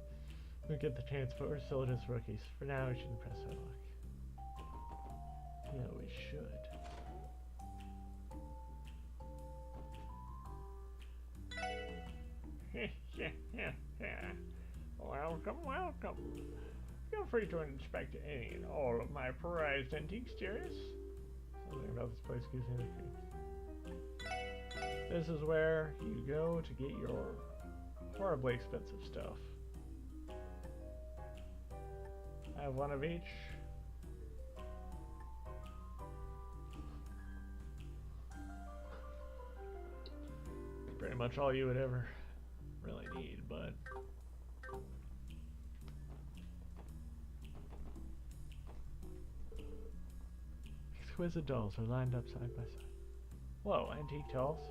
We get the chance, but we're still just rookies. For now, we shouldn't press our luck. Yeah, we should. Welcome, welcome. Feel free to inspect any and all of my prized antiques, dearest. Something about this place gives me the creeps. This is where you go to get your horribly expensive stuff. I have one of each. Pretty much all you would ever really need, but exquisite dolls are lined up side by side. Whoa, antique dolls.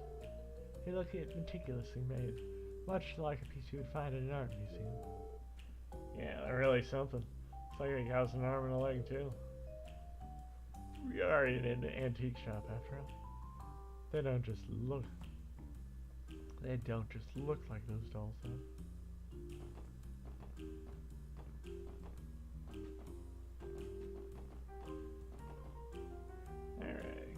They look meticulously made, much like a piece you would find in an art museum. Yeah, they're really something. It's like it has an arm and a leg too. We are in an antique shop after all. They don't just look like those dolls though. Alright.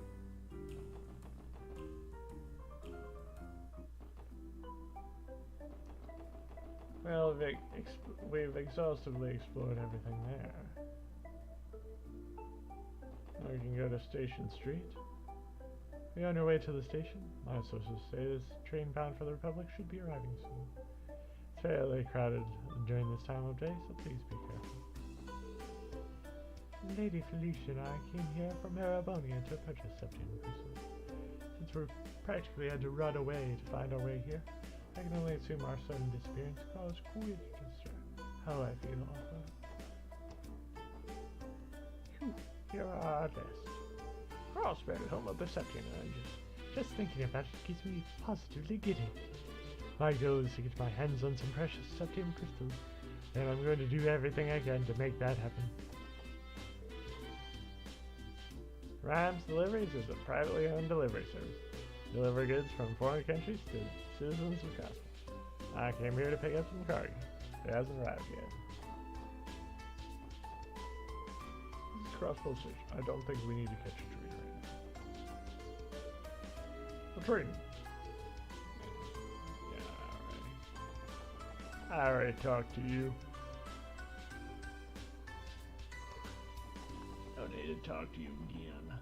Well, we've exhaustively explored everything there. Now we can go to Station Street. Are you on your way to the station? My sources say this train bound for the Republic should be arriving soon. It's fairly crowded during this time of day, so please be careful. Lady Felicia and I came here from Arabonia to purchase septium crystals. Since we practically had to run away to find our way here, I can only assume our sudden disappearance caused quite concern. How I feel awful. Phew, here are our guests. Crossberry, home of the septium energies. Just thinking about it keeps me positively giddy. My goal is to get my hands on some precious septium crystals, and I'm going to do everything I can to make that happen. Rhymes Deliveries is a privately owned delivery service. Deliver goods from foreign countries to citizens of Cosmos. I came here to pick up some cargo. It hasn't arrived yet. This is Crossbow Station. I don't think we need to catch a train right now. A train? Yeah, alright. I already talked to you. talk to you again.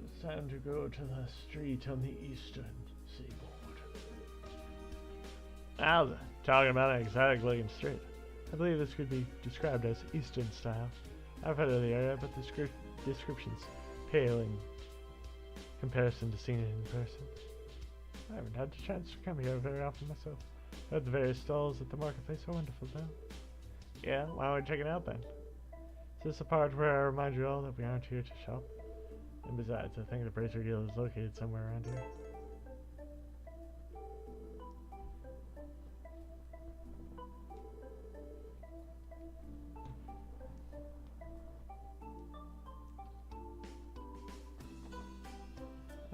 It's time to go to the street on the eastern seaboard. Now, talking about an exotic looking street. I believe this could be described as Eastern style. I've heard of the area, but the descriptions pale in comparison to seeing it in person. I haven't had the chance to come here very often myself. But the various stalls at the marketplace are wonderful though. Yeah, why don't we check it out then? Is this the part where I remind you all that we aren't here to shop? And besides, I think the Bracer Guild is located somewhere around here.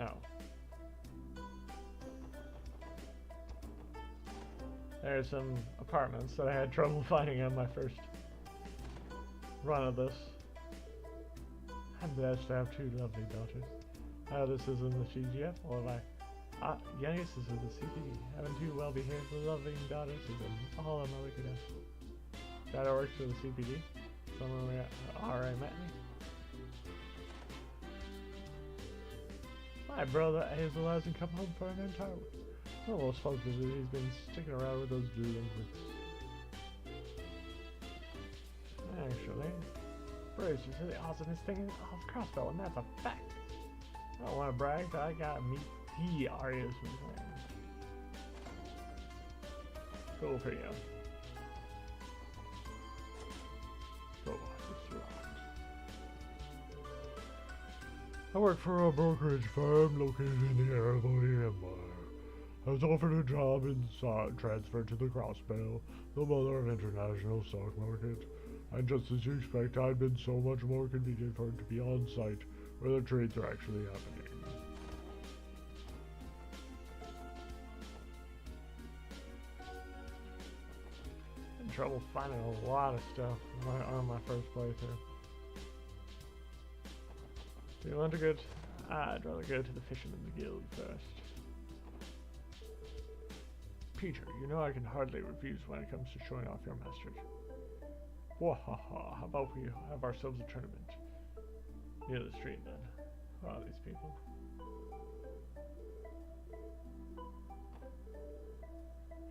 Oh. There's some apartments that I had trouble finding on my first run of this. I'm blessed to have two lovely daughters. This is in the CGF, or my youngest is in the CPD. Having two well-behaved, loving daughters is all I'm looking at. Daughter works for the CPD. Someone already met me. My brother Hazel hasn't come home for an entire week. Almost focused that he's been sticking around with those delinquents. Actually, Bruce is the awesomest thing in all of Crossbell, and that's a fact. I don't want to brag, but I gotta meet the Arias McLean. Cool for you. Oh, it's locked. I work for a brokerage firm located in the Aravoy Empire. I was offered a job and transferred to the Crossbell, the mother of international stock market. And just as you expect, I'd been so much more convenient for it to be on site, where the trades are actually happening. In trouble finding a lot of stuff on my first playthrough. Do you want to go to... I'd rather go to the Fisherman's Guild first. Peter, you know I can hardly refuse when it comes to showing off your mastery. Wahaha, how about we have ourselves a tournament? Near the street then. Who are these people?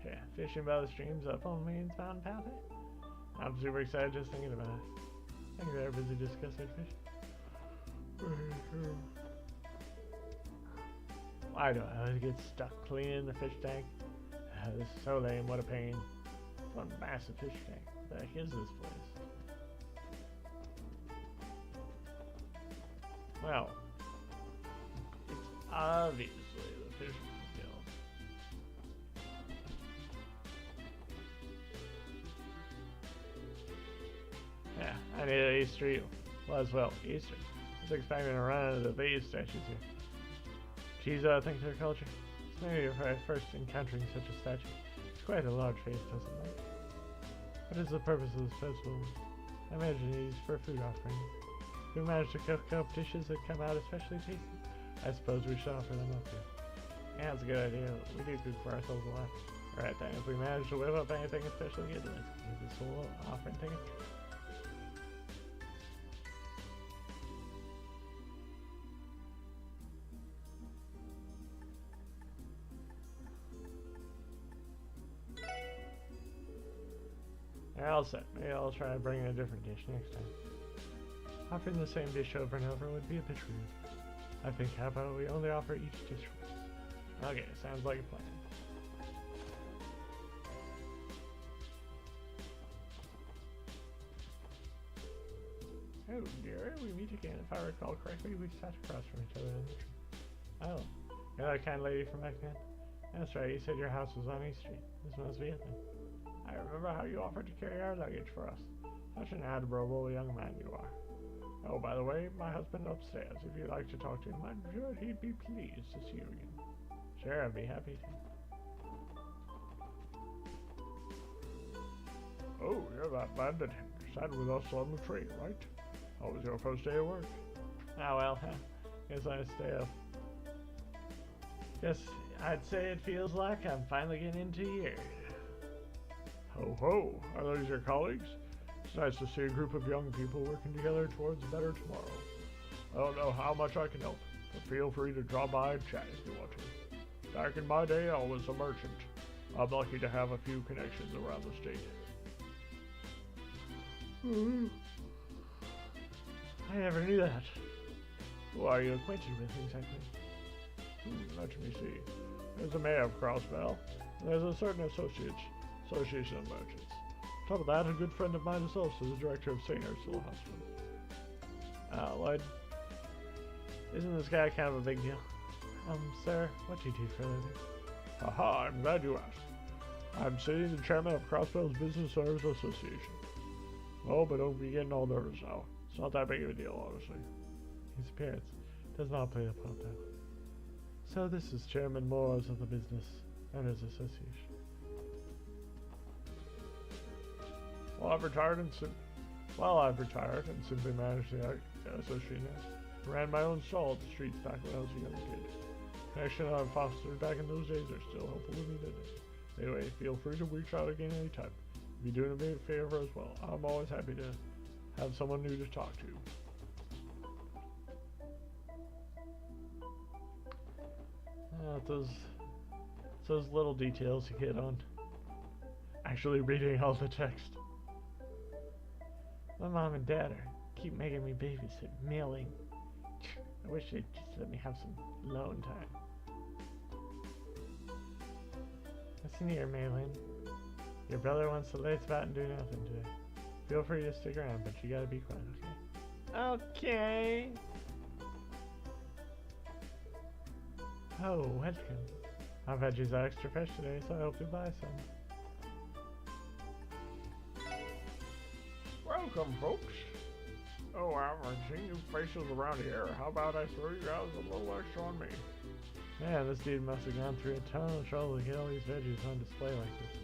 Yeah, fishing by the streams up on Maine's Mountain Pathway? I'm super excited just thinking about it. I think they're busy discussing fish. Why do I always get stuck cleaning the fish tank? This is so lame, what a pain. What a massive fish tank. What the heck is this place? Well, it's obviously the Fisherman's Guild. Yeah, I need an Easter. Well, as well, Easter. I was expecting to run into the bee statues here. Chizo thinks their culture. It's maybe your first encountering such a statue. It's quite a large face, doesn't it? What is the purpose of this festival? I imagine it is for food offering. If we manage to cook up dishes that come out especially tasty, I suppose we should offer them up here. Yeah, that's a good idea. We do cook for ourselves a lot. Alright then, if we manage to whip up anything especially good, let's give this whole offering thing a try. All set. Maybe I'll try to bring a different dish next time. Offering the same dish over and over would be a bit rude. I think how about we only offer each dish once? Okay, sounds like a plan. Oh, dear, we meet again. If I recall correctly, we sat across from each other in the tree. Oh, you're that kind lady from back then? That's right, you said your house was on East Street. This must be it then. I remember how you offered to carry our luggage for us. Such an admirable young man you are. Oh, by the way, my husband upstairs. If you'd like to talk to him, I'm sure he'd be pleased to see you again. Sure, I'd be happy to. Oh, you're that man that sat with us on the train, right? How was your first day of work? Ah, well, guess I stay up. Guess I'd say it feels like I'm finally getting into year. Ho ho, are those your colleagues? It's nice to see a group of young people working together towards a better tomorrow. I don't know how much I can help, but feel free to drop by and chat if you want to. Back in my day, I was a merchant. I'm lucky to have a few connections around the state. I never knew that. Who are you acquainted with exactly? Let me see. There's the mayor of Crossbell, and there's a certain association of merchants. On top of that, a good friend of mine is also the director of St. Ursula Hospital. Lloyd, isn't this guy kind of a big deal? Sir, what do you do for a living? Haha, I'm glad you asked. I'm sitting the chairman of Crossbell's Business Owners Association. Oh, but don't be getting all nervous now. It's not that big of a deal, honestly. His appearance does not play the part, though. So this is Chairman Moores of the Business Owners Association. I've retired and simply managed the association. I ran my own stall at the streets back when I was a young kid. Connection I fostered back in those days are still helpful to me today. Anyway, feel free to reach out again anytime. If you're doing me a favor as well, I'm always happy to have someone new to talk to. Those little details you get on actually reading all the text. My mom and dad keep making me babysit, mailing. I wish they'd just let me have some alone time. Listen here, Maylin. Your brother wants to lay about and do nothing today. Feel free to stick around, but you gotta be quiet, okay? Okay. Oh, welcome. Our veggies are extra fresh today, so I hope you buy some. Welcome, folks. Oh, I haven't seen you faces around here. How about I throw you guys a little extra on me? Man, this dude must have gone through a ton of trouble to get all these veggies on display like this.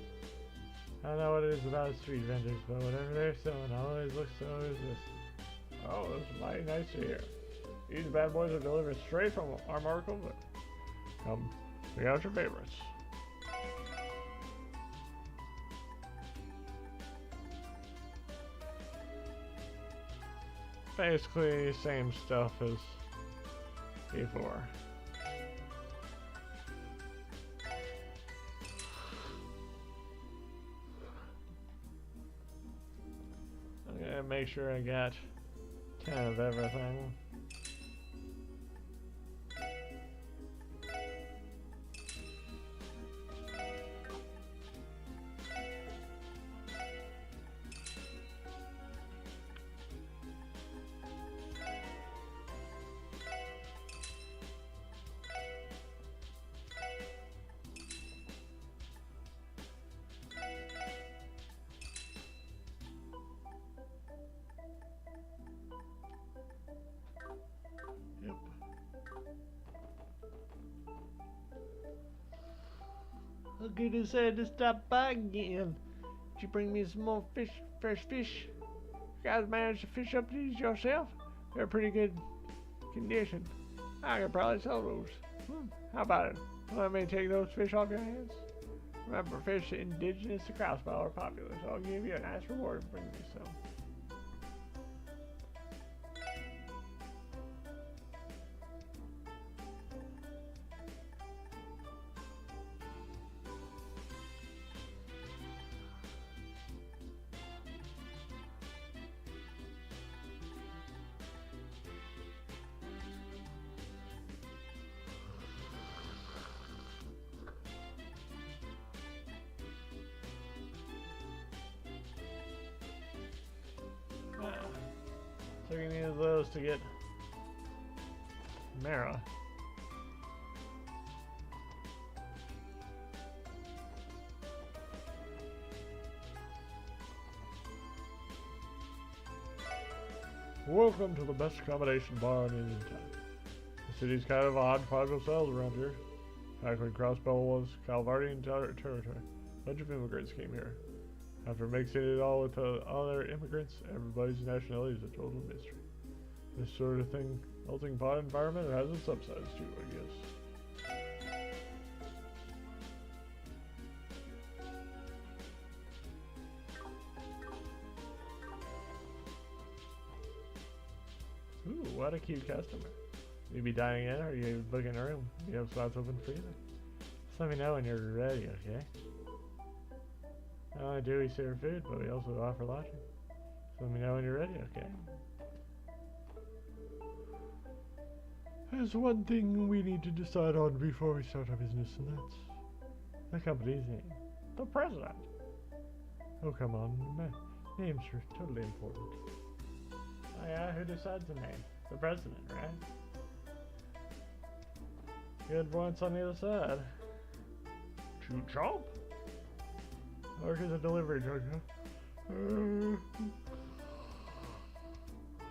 I don't know what it is about street vendors, but whatever they're selling always looks so irresistible. Oh, that's mighty nice to hear. These bad boys are delivered straight from our Markham. Come, pick out your favorites. Basically, same stuff as before. I'm gonna make sure I got 10 of everything. Yep. I could have said to stop by again. Did you bring me some more fish, fresh fish? You guys managed to fish up these yourself? They're pretty good condition. I could probably sell those. How about it? Let me take those fish off your hands. Remember, fish indigenous to Crossbell are popular, so I'll give you a nice reward for bringing me some. So you need those to get Mara. Welcome to the best accommodation bar in Indian Town. The city's kind of odd, private sales around here. Back when Crossbell was Calvardian territory, a bunch of immigrants came here. After mixing it all with other immigrants, everybody's nationality is a total mystery. This sort of thing, melting pot environment, has its upsides too, I guess. what a cute customer. You be dining in or you booking a room? You have slots open for either. Just let me know when you're ready, okay? Not only do we serve food, but we also offer lodging. So let me know when you're ready, okay? There's one thing we need to decide on before we start our business, and that's the company's name. The president. Oh, come on. Names are totally important. Oh yeah, who decides the name? The president, right? Good points on the other side. Chew chomp? Work as a delivery truck, huh?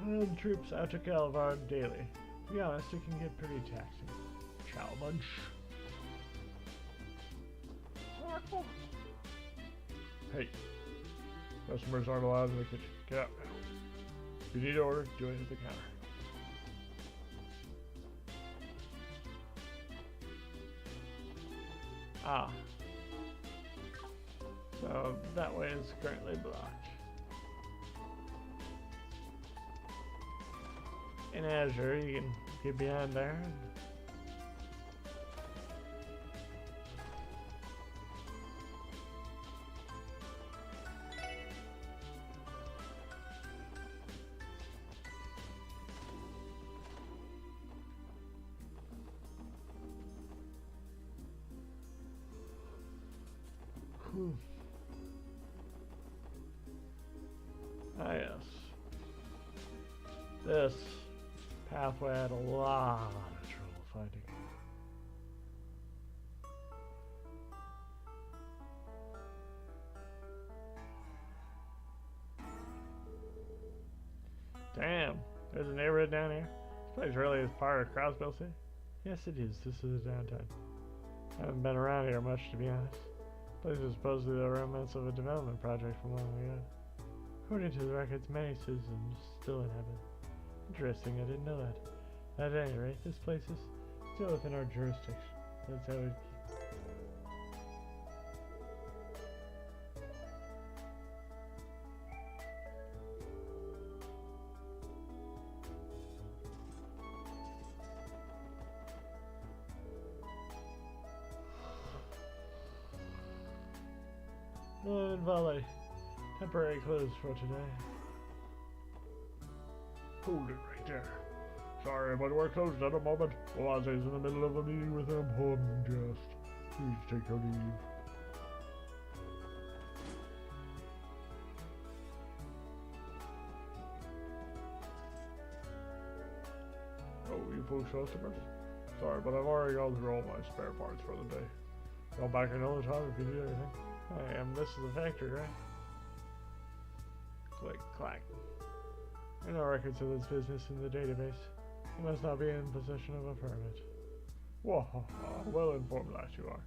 And troops out to Calvar daily. To be honest, it can get pretty taxing. Chow munch. Hey, customers aren't allowed in the kitchen. Get out now. If you need to order, do it at the counter. Ah. So that way is currently blocked. In Azure, you can get behind there. Ah, yes. This pathway had a lot of trouble finding. Damn, there's a neighborhood down here. This place really is part of Crossbell City? Yes, it is. This is a downtown. I haven't been around here much, to be honest. This is supposedly the remnants of a development project from long ago. According to the records, many citizens still inhabit. Interesting, I didn't know that. At any rate, this place is still within our jurisdiction. That's how it... Valley. Temporary closed for today. Hold it right there. Sorry, but we're closed at the moment. Oasis in the middle of a meeting with an important guest. Please take your leave. Oh, you folks customers? Sorry, but I've already gone through all my spare parts for the day. Come back another time if you need anything. This is the factory, right? Click, clack. There are no records of this business in the database. You must not be in possession of a permit. Whoa, well informed lass you are.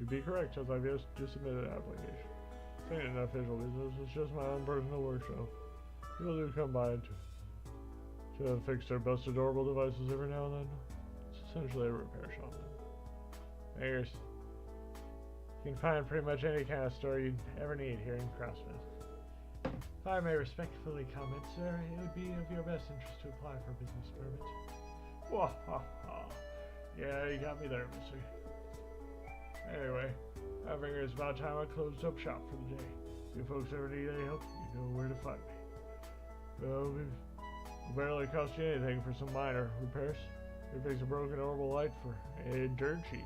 You'd be correct, as I've just submitted an application. This ain't an official business, it's just my own personal workshop. People do come by to fix their busted doorbell devices every now and then. It's essentially a repair shop. There's... You can find pretty much any kind of store you'd ever need here in Crossville. If I may respectfully comment, sir, it would be of your best interest to apply for a business permit. Whoa, yeah, you got me there, mister. Anyway, I figure it's about time I closed up shop for the day. If you folks ever need any help, you know where to find me. Well, it barely cost you anything for some minor repairs. You fix a broken orbital light for a dirt cheap.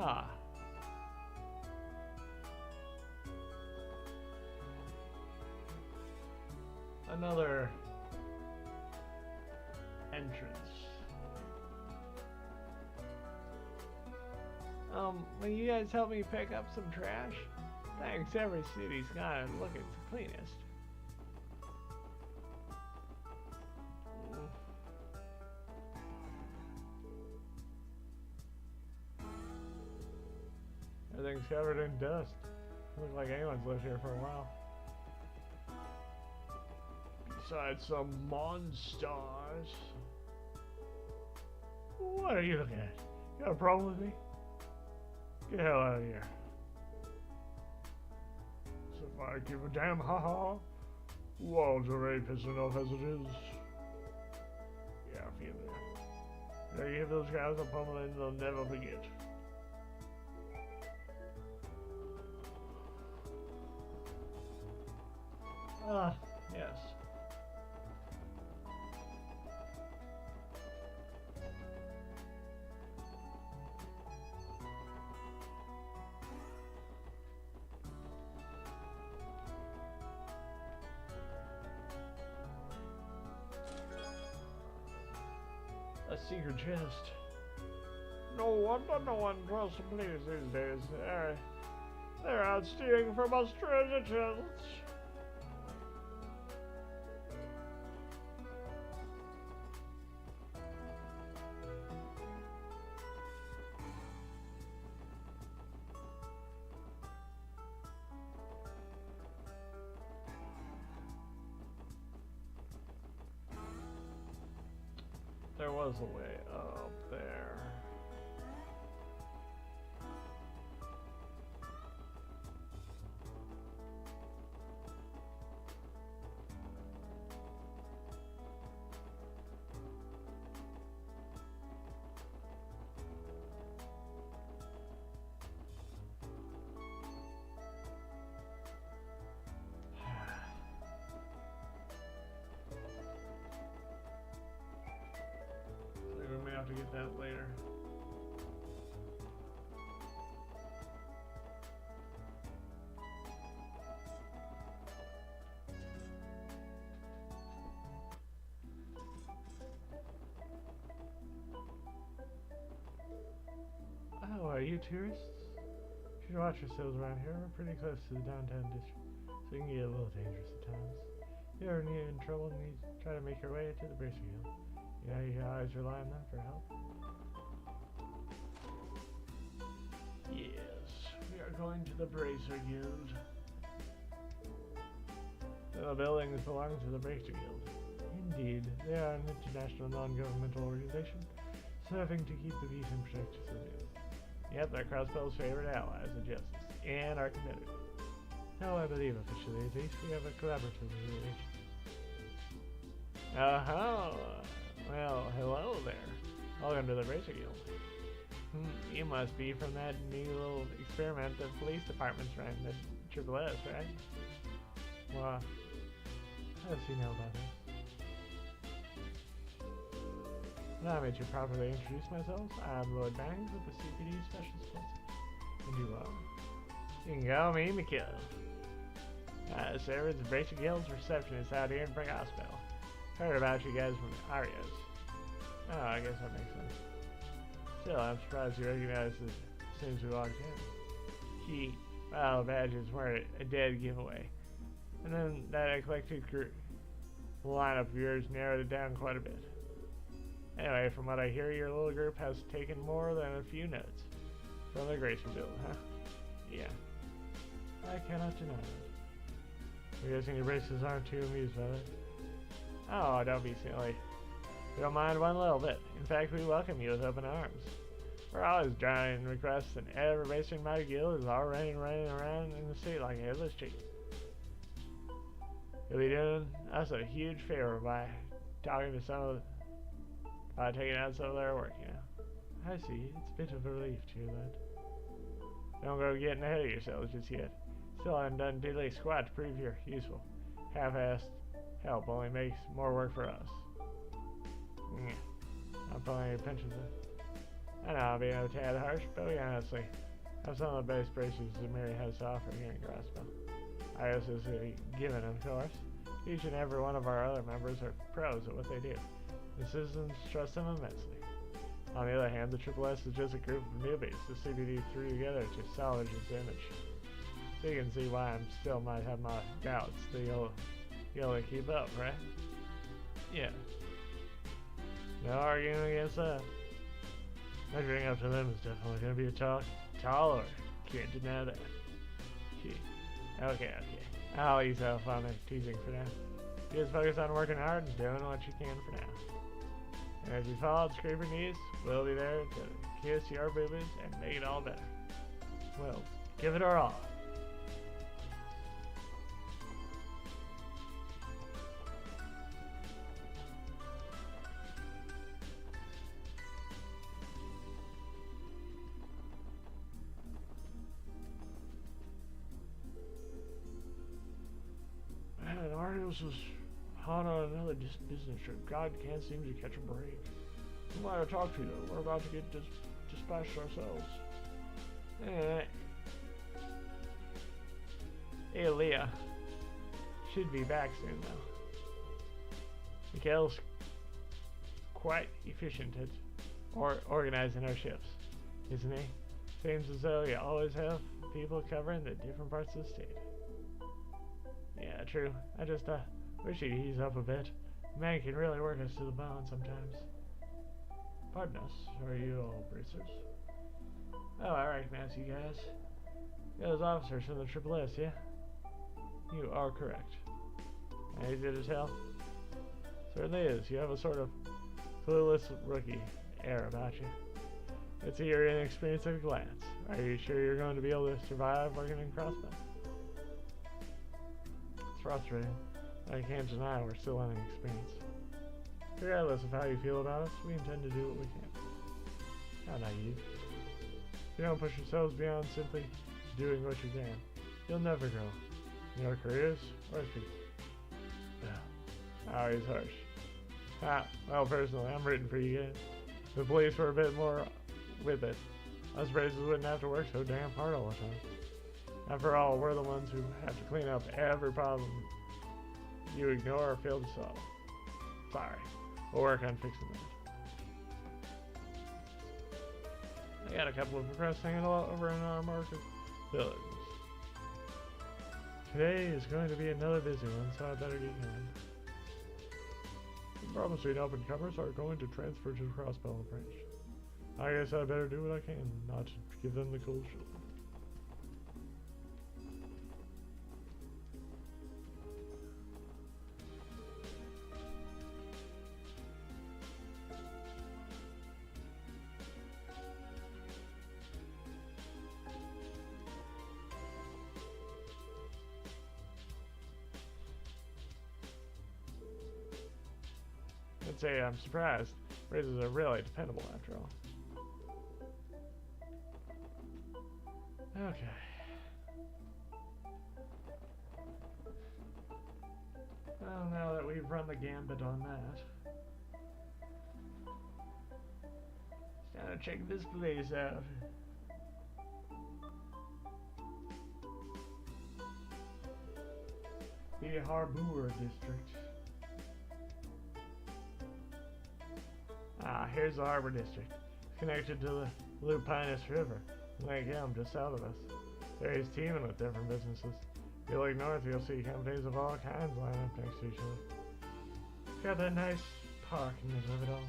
Ah. Another entrance. Will you guys help me pick up some trash? Thanks, every city's gotta look its cleanest. Everything's covered in dust. Looks like anyone's lived here for a while. Besides some monsters. What are you looking at? You got a problem with me? Get the hell out of here. So if I give a damn, haha. Walls already pissing off as it is. Yeah, I feel that. Now you give those guys a pummeling they'll never forget. Ah, yes. A secret chest. No wonder no one trusts the police these days. They're out stealing from us treasure chests. There was a way up there. We may have to get that later. Oh, are you tourists? You should watch yourselves around here. We're pretty close to the downtown district, so it can get a little dangerous at times. If you ever need in trouble and you try to make your way to the Bracer Guild, you know, you can always rely on them for help. Yes, we are going to the Bracer Guild. The buildings belong to the Bracer Guild. Indeed, they are an international non-governmental organization serving to keep the peace and protect civilians. Yep, they're Crossbell's favorite allies of justice and our competitors. No, I believe officially at least we have a collaborative relation. Oh, well, hello there. Welcome to the Bracer Guild. You must be from that new little experiment the police department's ran, the Triple S, right? Well, how does he know about this? Allow me to properly introduce myself. I'm Lord Bangs with the CPD Specialist Forces. And you are? You can call me Mikhail. I serve as the Bracer Guild's receptionist out here in Crossbell. Heard about you guys from Arios. Oh, I guess that makes sense. Still, I'm surprised you recognized us as soon as we walked in. Well, badges were a dead giveaway. And then that eclectic group lineup of yours narrowed it down quite a bit. Anyway, from what I hear, your little group has taken more than a few notes from the Bracer Guild, huh? Yeah. I cannot deny it. I'm guessing your braces aren't too amused by it. Oh, don't be silly. We don't mind one little bit. In fact, we welcome you with open arms. We're always drowning in requests, and every racer in my guild is all running around in the street like a headless chicken. You'll be doing us a huge favor by talking to some of taking out some of their work, you know. I see. It's a bit of a relief to hear that. Don't go getting ahead of yourselves just yet. Still haven't done diddly squat to prove you're useful. Half-assed help only makes more work for us. I'm pulling your pinches in. I know I'll be a tad harsh, but we honestly have some of the best bracers that Mary has to offer here in Crossbell. Arios is a given, of course. Each and every one of our other members are pros at what they do. The citizens trust them immensely. On the other hand, the Triple S is just a group of newbies the CBD threw together to salvage its image. So you can see why I still might have my doubts that you'll be able to keep up, right? Yeah. No arguing against that. Measuring up to them is definitely going to be a tall order. Can't deny that. Okay. I'll ease off on the teasing for now. You just focus on working hard and doing what you can for now. And if you fall and scrape your knees, we'll be there to kiss your boobies and make it all better. Well, give it our all. Man, Arios was hot on another business trip. God can't seem to catch a break. Who might I talk to though? We're about to get dispatched ourselves. Hey, Leah. Should be back soon though. Mikhail's quite efficient at organizing our shifts, isn't he? Seems as though you always have people covering the different parts of the state. Yeah, true. I just wish he'd ease up a bit. Man can really work us to the bone sometimes. Pardon us, are you all bracers? Oh, I recognize you guys. You're those officers from the Triple S, yeah? You are correct. Easy to tell? Certainly is. You have a sort of clueless rookie air about you. It's your inexperience at a glance. Are you sure you're going to be able to survive working in Crossbow? It's frustrating. I can't deny we're still inexperienced. Regardless of how you feel about us, we intend to do what we can. How naive. If you don't push yourselves beyond simply doing what you can, you'll never grow in your careers or as people. Oh, he's harsh. Well, personally, I'm rooting for you guys. If the police were a bit more with it, us braces wouldn't have to work so damn hard all the time. After all, we're the ones who have to clean up every problem you ignore or fail to solve. Sorry. We'll work on fixing that. I got a couple of requests hanging over in our market villages. Today is going to be another busy one, so I better get going. The promising up-and-comers are going to transfer to the Crossbow branch. I guess I better do what I can, not to give them the cold shoulder. I'd say I'm surprised. Razors are really dependable after all. Okay. Well, now that we've run the gambit on that, it's time to check this place out. The Harbour District. Here's the Harbor District. It's connected to the Lupinus River, Lake Elm just south of us. There is teeming with different businesses. If you look north, you'll see companies of all kinds lined up next to each other. It's got that nice park in the middle of it all.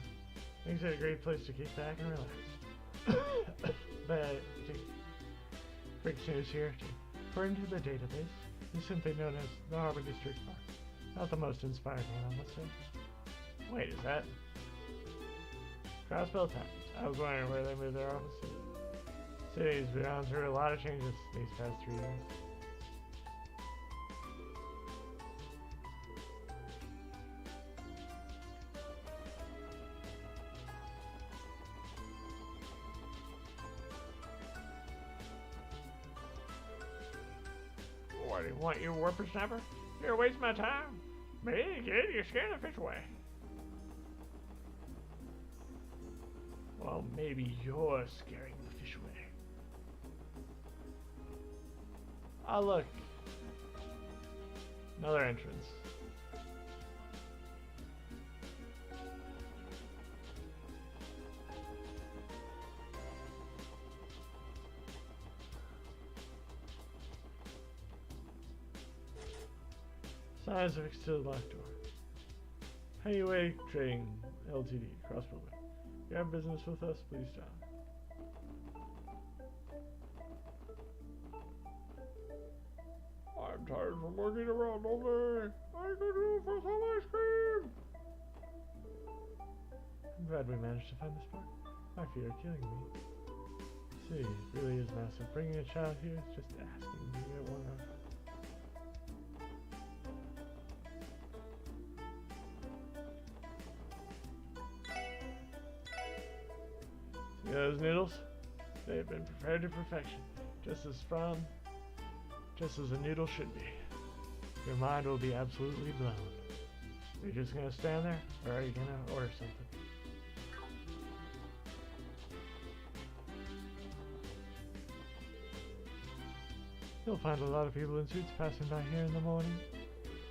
Makes it a great place to kick back and relax. But, quick news here. According to the database, it's simply known as the Harbor District Park. Not the most inspiring one, I must say. Wait, is that Crossbow Times? I was wondering where they moved their offices. City's gone through a lot of changes these past 3 years. What do you want, you whippersnapper? You're wasting my time. Me, kid, you're scaring the fish away. Well, maybe you're scaring the fish away. Ah, look. Another entrance. Signs affixed to the locked door. Honeyway Trading Ltd. Crossbow. If you have business with us, please stop. I'm tired from working around all day. I could do for some ice cream. I'm glad we managed to find this park. My feet are killing me. city really is massive. Bringing a child here is just asking to get one of. See those noodles? They've been prepared to perfection, just as a noodle should be. Your mind will be absolutely blown. Are you just gonna stand there, or are you gonna order something? You'll find a lot of people in suits passing by here in the morning.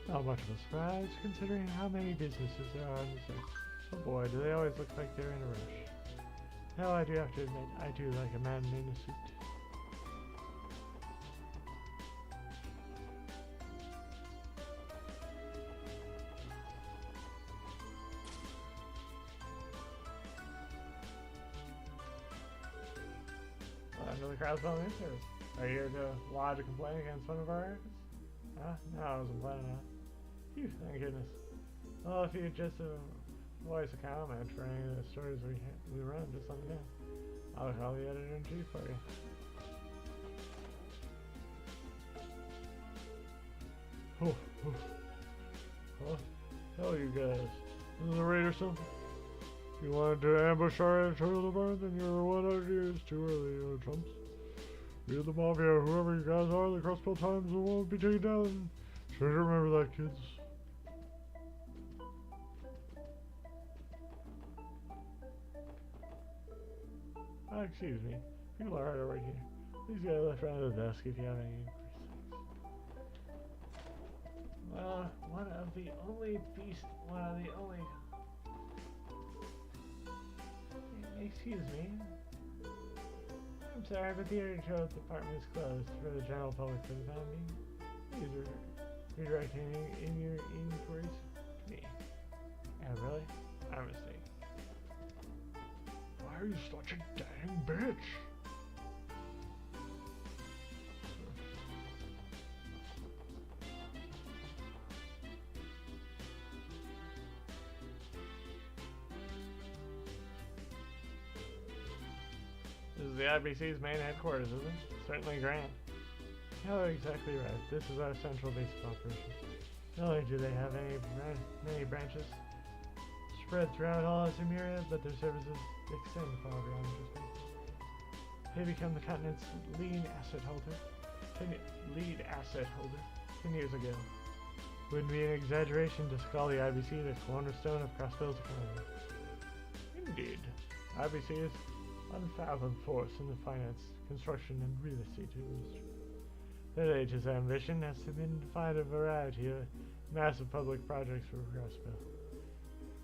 Not much of a surprise, considering how many businesses there are in the city. Oh boy, do they always look like they're in a rush. Hell, I do have to admit, I do like a man in a suit. Another crowdfunding service. Are you here to lodge a complaint against one of our records? Huh? No, I wasn't planning on it. Phew, thank goodness. Well, if you just voice a comment for any of the stories we run, just let me know. I'll call the editor-in-chief for you. Huh? Hell, you guys. This is a raid or something? You wanted to ambush our editorial department, then your one idea is too early, you chumps. You're the mafia, whoever you guys are, the Crossbill Times will be taken down. Sure to remember that, kids. Excuse me. People are right here. Please go left around the desk if you have any inquiries. Well, one of the only... Excuse me. I'm sorry, but the editorial department is closed for the general public for the time being. Please redirecting in your inquiries to me. Yeah, really? Our mistake. Why are you such a dang bitch? This is the IBC's main headquarters, isn't it? Certainly grand. You're exactly right. This is our central base of operations. Not only do they have many branches spread throughout all of Zemuria, but their services extend far beyond just base. They become the continent's lead asset holder 10 years ago. Wouldn't be an exaggeration to call the IBC the cornerstone of Crossbill's economy. Indeed. IBC is unfathomed force in the finance, construction, and real estate industry. Their latest ambition has been to find a variety of massive public projects for Crossbill.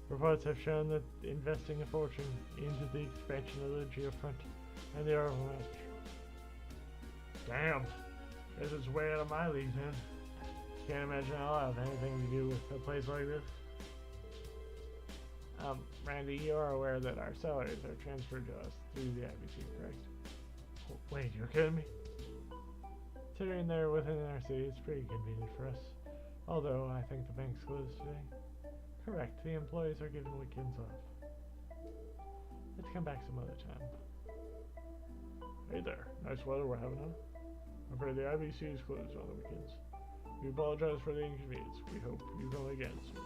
Reports have shown that investing a fortune into the expansion of the Geofront and the Orbital Match. Damn! Guess it's way out of my league, man. Can't imagine I'll have anything to do with a place like this. Randy, you are aware that our salaries are transferred to us through the IBC, correct? Oh, wait, you're kidding me? Considering they're within our city, it's pretty convenient for us. Although, I think the bank's closed today. Correct, the employees are given weekends off. Let's come back some other time. Hey there, nice weather we're having, huh? I'm afraid the IBC is closed on the weekends. We apologize for the inconvenience. We hope you come again soon.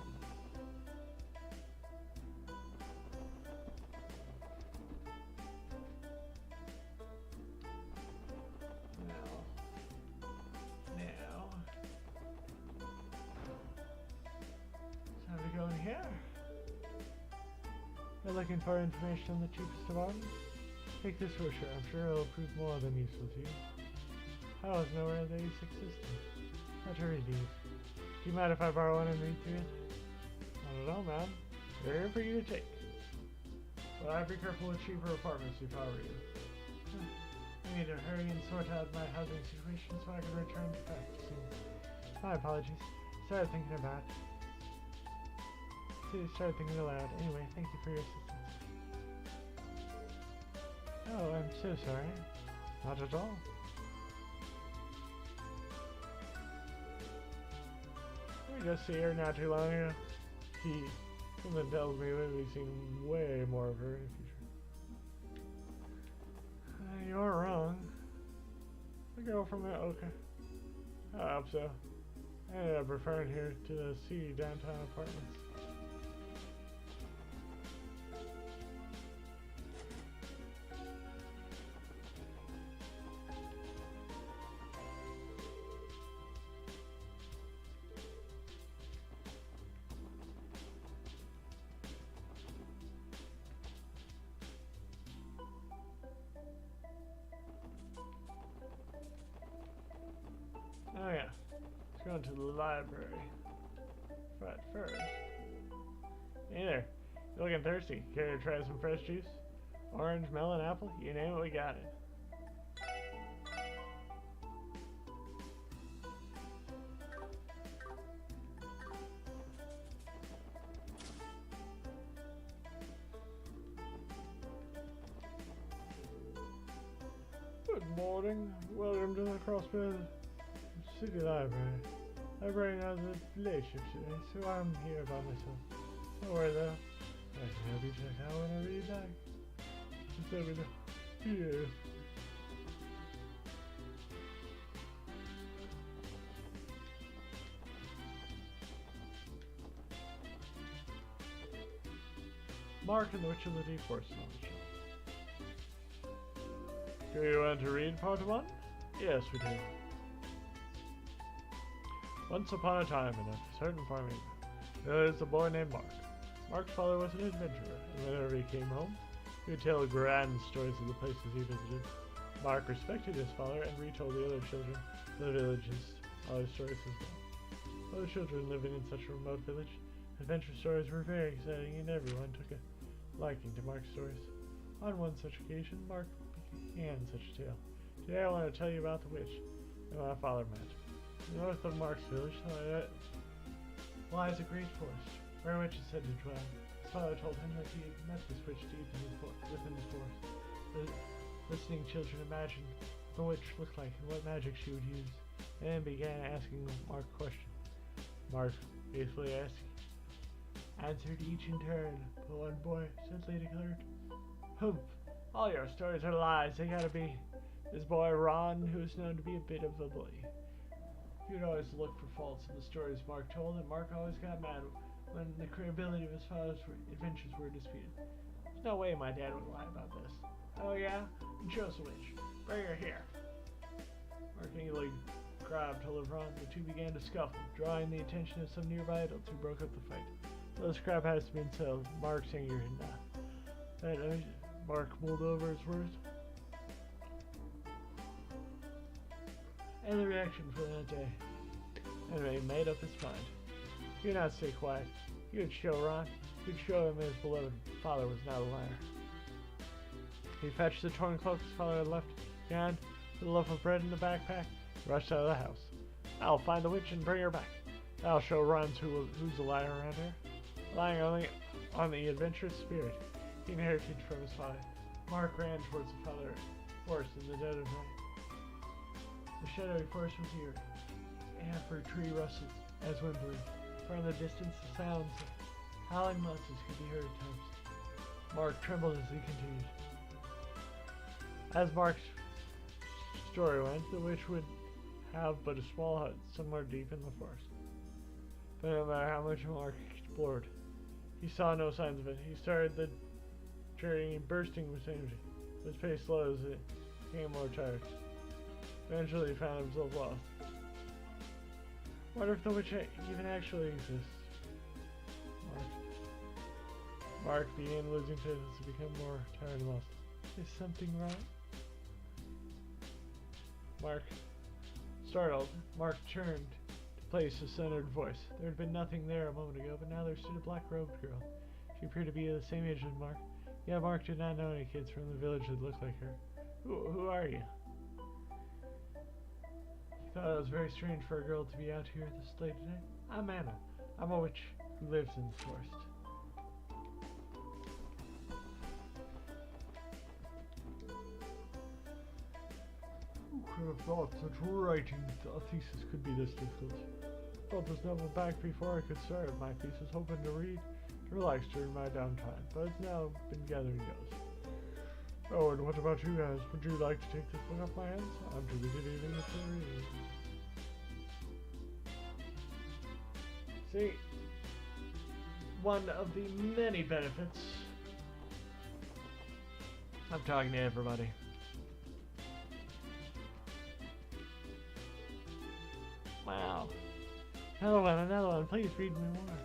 You're looking for information on the cheapest of arms? Take this brochure. I'm sure it'll prove more than useful to you. I was nowhere they exist. Not to read these. Do you mind if I borrow one and read through it? Not at all, man. They're here for you to take. But I'd be careful with cheaper apartments if I were you. I need to hurry and sort out my housing situation so I can return to practicing. My apologies. Started thinking aloud. Anyway, thank you for your assistance. Oh, I'm so sorry. Not at all. We just see her not too long ago. Someone tells me that we've seen way more of her in the future. You aren't wrong. The girl from the... Okay. I hope so. I ended up referring here to the seedy downtown apartments. Oh yeah, let's go into the library. But first, hey there, you looking thirsty? Care to try some fresh juice? Orange, melon, apple, you name it, we got it. Good morning, welcome to the Crossbed City Library. Library has a late shift today, so I'm here by myself. Don't worry though, I can help you check out whenever you like. Just let me know. Yeah. Mark and the Witch of the Deep Forest Knowledge. Do you want to read part 1? Yes, we do. Once upon a time in a certain farming, there was a boy named Mark. Mark's father was an adventurer, and whenever he came home, he would tell grand stories of the places he visited. Mark respected his father and retold the other children in the villages all his stories as well. Other children living in such a remote village, adventure stories were very exciting, and everyone took a liking to Mark's stories. On one such occasion, Mark began such a tale. Today I want to tell you about the witch that my father met. North of Mark's village lies a great forest, where a witch is said to dwell. His father told him that he had met this witch deep within the forest. The listening children imagined what the witch looked like and what magic she would use, and then began asking Mark questions. Mark faithfully answered each in turn, but one boy suddenly declared, "Humph! All your stories are lies. They gotta be this boy Ron, who is known to be a bit of a bully." He would always look for faults in the stories Mark told, and Mark always got mad when the credibility of his father's adventures were disputed. There's no way my dad would lie about this. Oh yeah? Show us a witch. Bring her here. Mark eagerly grabbed hold of Ron. The two began to scuffle, drawing the attention of some nearby adults who broke up the fight. Though the scrap has been settled, Mark's anger had not. Mark mulled over his words. And the reaction for that day. Anyway, he made up his mind. He would not stay quiet. He would show Ron. He would show him his beloved father was not a liar. He fetched the torn cloak his father had left behind, with a loaf of bread in the backpack, and rushed out of the house. I'll find the witch and bring her back. I'll show Ron who's a liar around here. Relying only on the adventurous spirit he inherited from his father, Mark ran towards the forest in the dead of night. The shadowy forest was eerie. Every tree rustled as wind blew. Far in the distance, the sounds of howling monsters could be heard at times. Mark trembled as he continued. As Mark's story went, the witch would have but a small hut somewhere deep in the forest. But no matter how much Mark explored, he saw no signs of it. He started the journey bursting with energy. His pace slowed as he became more tired. Eventually he found himself lost. Wonder if the witch even actually exists. Mark began losing faith as he became more tired and lost. Is something wrong? Startled, Mark turned to place a centered voice. There had been nothing there a moment ago, but now there stood a black-robed girl. She appeared to be the same age as Mark. Yeah, Mark did not know any kids from the village that looked like her. Who are you? He thought it was very strange for a girl to be out here this late today. I'm Anna. I'm a witch who lives in this forest. Who could have thought that writing a thesis could be this difficult? Brought this novel back before I could start my thesis, hoping to read, to relax during my downtime, but it's now been gathering dust. Oh, and what about you guys? Would you like to take this book off my hands? I'm too busy leaving it to read. See, one of the many benefits. I'm talking to everybody. Wow. Another one. Please read me more.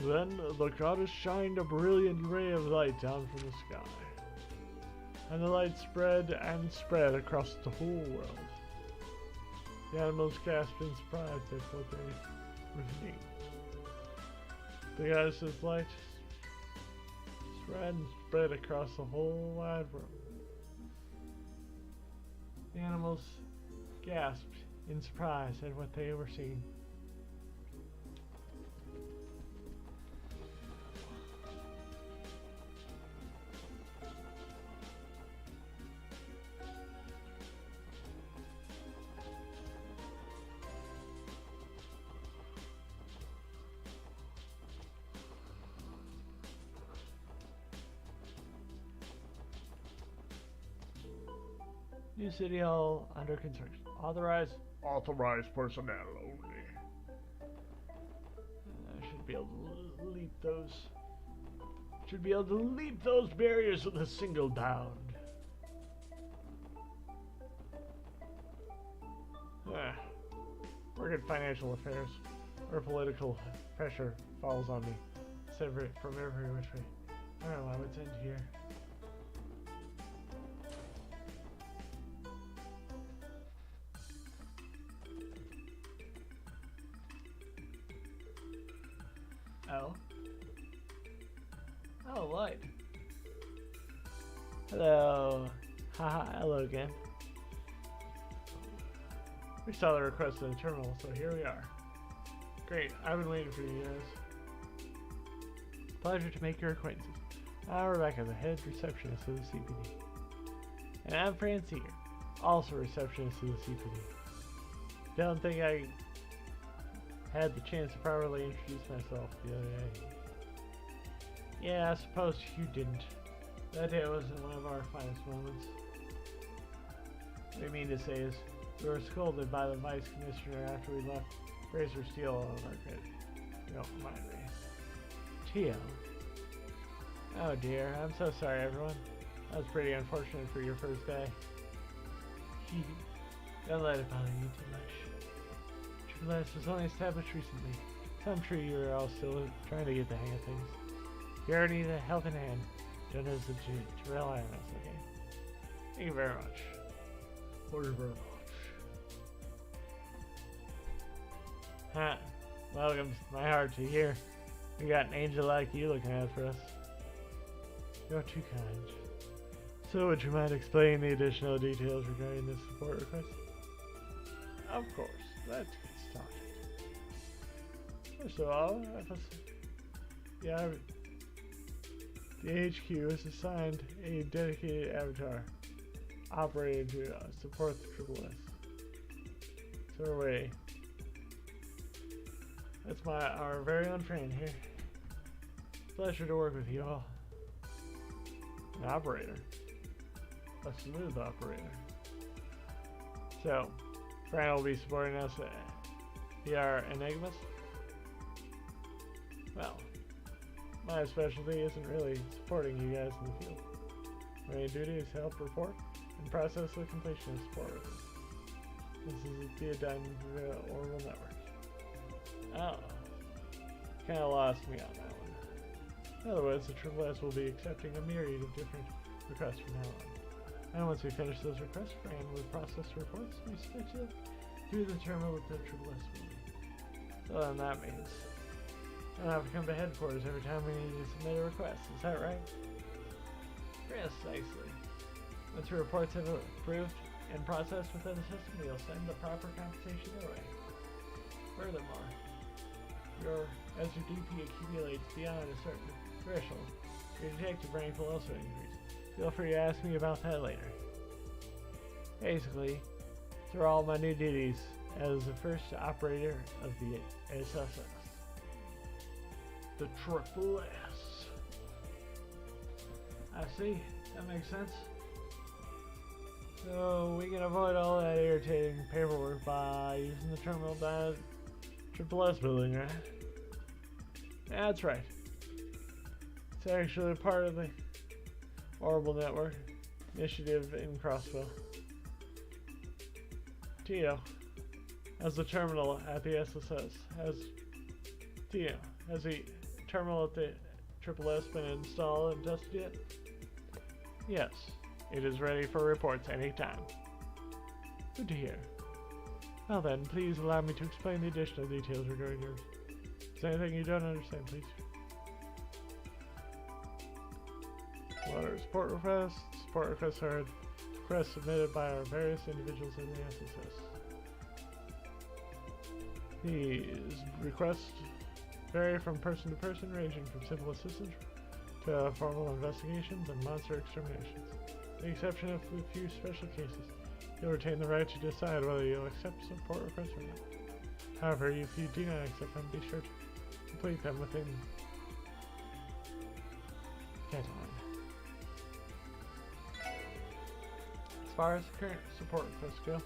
Then the goddess shined a brilliant ray of light down from the sky. And the light spread and spread across the whole world. The animals gasped in surprise at what they were seeing. The goddess's light spread across the whole wide world. The animals gasped in surprise at what they were seeing. New City Hall under construction. Authorized personnel only. I should be able to leap those. Should be able to leap those barriers with a single bound. Work in financial affairs, where political pressure falls on me. From every which way. I don't know, I would end here. Oh. Oh, light. Hello. Haha, hello again. We saw the request in the terminal, so here we are. Great, I've been waiting for you guys. Pleasure to make your acquaintances. I'm Rebecca, the head receptionist of the CPD. And I'm Fran Seeger, also receptionist of the CPD. Don't think I had the chance to properly introduce myself the other day. Yeah, I suppose you didn't. That day wasn't one of our finest moments. What I mean to say is, we were scolded by the vice commissioner after we left Razor Steel on our credit. You don't mind me. Teal. Oh dear, I'm so sorry everyone. That was pretty unfortunate for your first day. Don't let it bother you too much. Triple S was only established recently, so I'm sure you're all still trying to get the hang of things. If you already need a helping hand, don't hesitate to rely on us, okay? Thank you very much. Thank you very much. Ha! Welcome my heart to hear. We got an angel like you looking out for us. You're too kind. So would you mind explaining the additional details regarding this support request? Of course. Let's get started. First of all, the HQ has assigned a dedicated avatar operator to support the Triple S. So Ray. That's our very own friend here. Pleasure to work with you all. An operator. A smooth operator. So, Fran will be supporting us via Enigmas. Well, my specialty isn't really supporting you guys in the field. My main duty is to help report and process the completion of support orders. This is via Orbital Network. Oh. Kinda lost me on that one. In other words, the Triple S will be accepting a myriad of different requests from now on. And once we finish those requests, Fran will process reports we submit through the terminal with the Triple S will be. So then that means I don't have to come to headquarters every time we need to submit a request. Is that right? Precisely. Once your reports have approved and processed within the system, we'll send the proper compensation their way. Furthermore, as your DP accumulates beyond a certain threshold, your detective rank will also increase. Feel free to ask me about that later. Basically, these are all my new duties as the first operator of the SSS. The Triple S. I see. That makes sense. So we can avoid all that irritating paperwork by using the terminal down at Triple S building, right? That's right. It's actually part of the Orbital Network initiative in Crossville. Tio, as the terminal at the SSS, has the terminal at the Triple S been installed and tested yet? Yes, it is ready for reports anytime. Good to hear. Well then, please allow me to explain the additional details regarding yours. Is there anything you don't understand, please? What are support requests? Support requests are requests submitted by our various individuals in the SSS. These requests vary from person to person, ranging from simple assistance to formal investigations and monster exterminations. With the exception of a few special cases, you'll retain the right to decide whether you'll accept support requests or not. However, if you do not accept them, be sure to complete them within deadline. As far as current support requests go,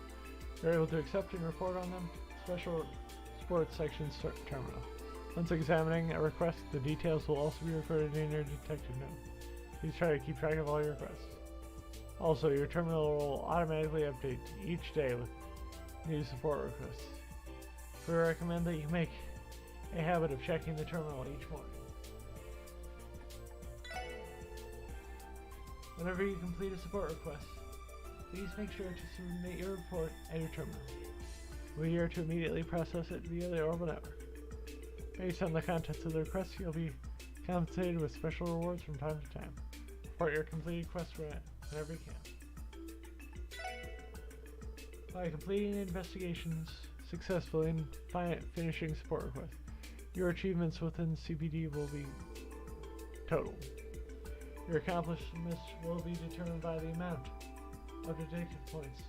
you're able to accept and report on them. Special support section terminal. Once examining a request, the details will also be recorded in your detective note. Please try to keep track of all your requests. Also, your terminal will automatically update each day with new support requests. We recommend that you make a habit of checking the terminal each morning. Whenever you complete a support request, please make sure to submit your report at your terminal. We're here to immediately process it via the Orbital Network. Based on the contents of the request, you'll be compensated with special rewards from time to time. Report your completed quest whenever you can. By completing investigations successfully and finishing support requests, your achievements within CPD will be totaled. Your accomplishments will be determined by the amount of detective points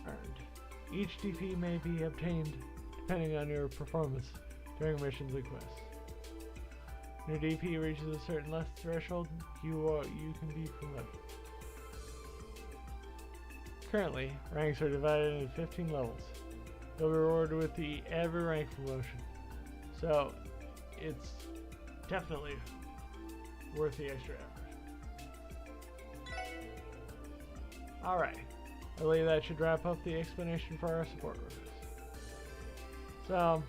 earned. Each DP may be obtained depending on your performance during missions and quests. When your DP reaches a certain threshold, you can be promoted. Currently, ranks are divided into 15 levels. You'll be rewarded with the every rank promotion, so it's definitely worth the extra effort. Alright, I believe that should wrap up the explanation for our support requests. So,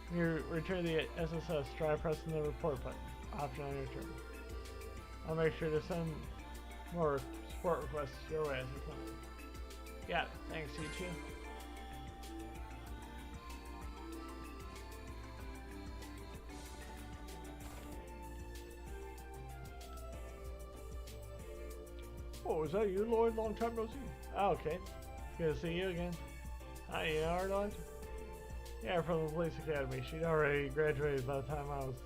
when you return to the SSS, try pressing the report button option on your terminal. I'll make sure to send more support requests your way as we come. Got it. Thanks, you too. Oh, is that you, Lloyd? Long time no see. Oh, okay. Good to see you again. Hi, you know her, Lloyd? Yeah, from the police academy. She'd already graduated by the time I was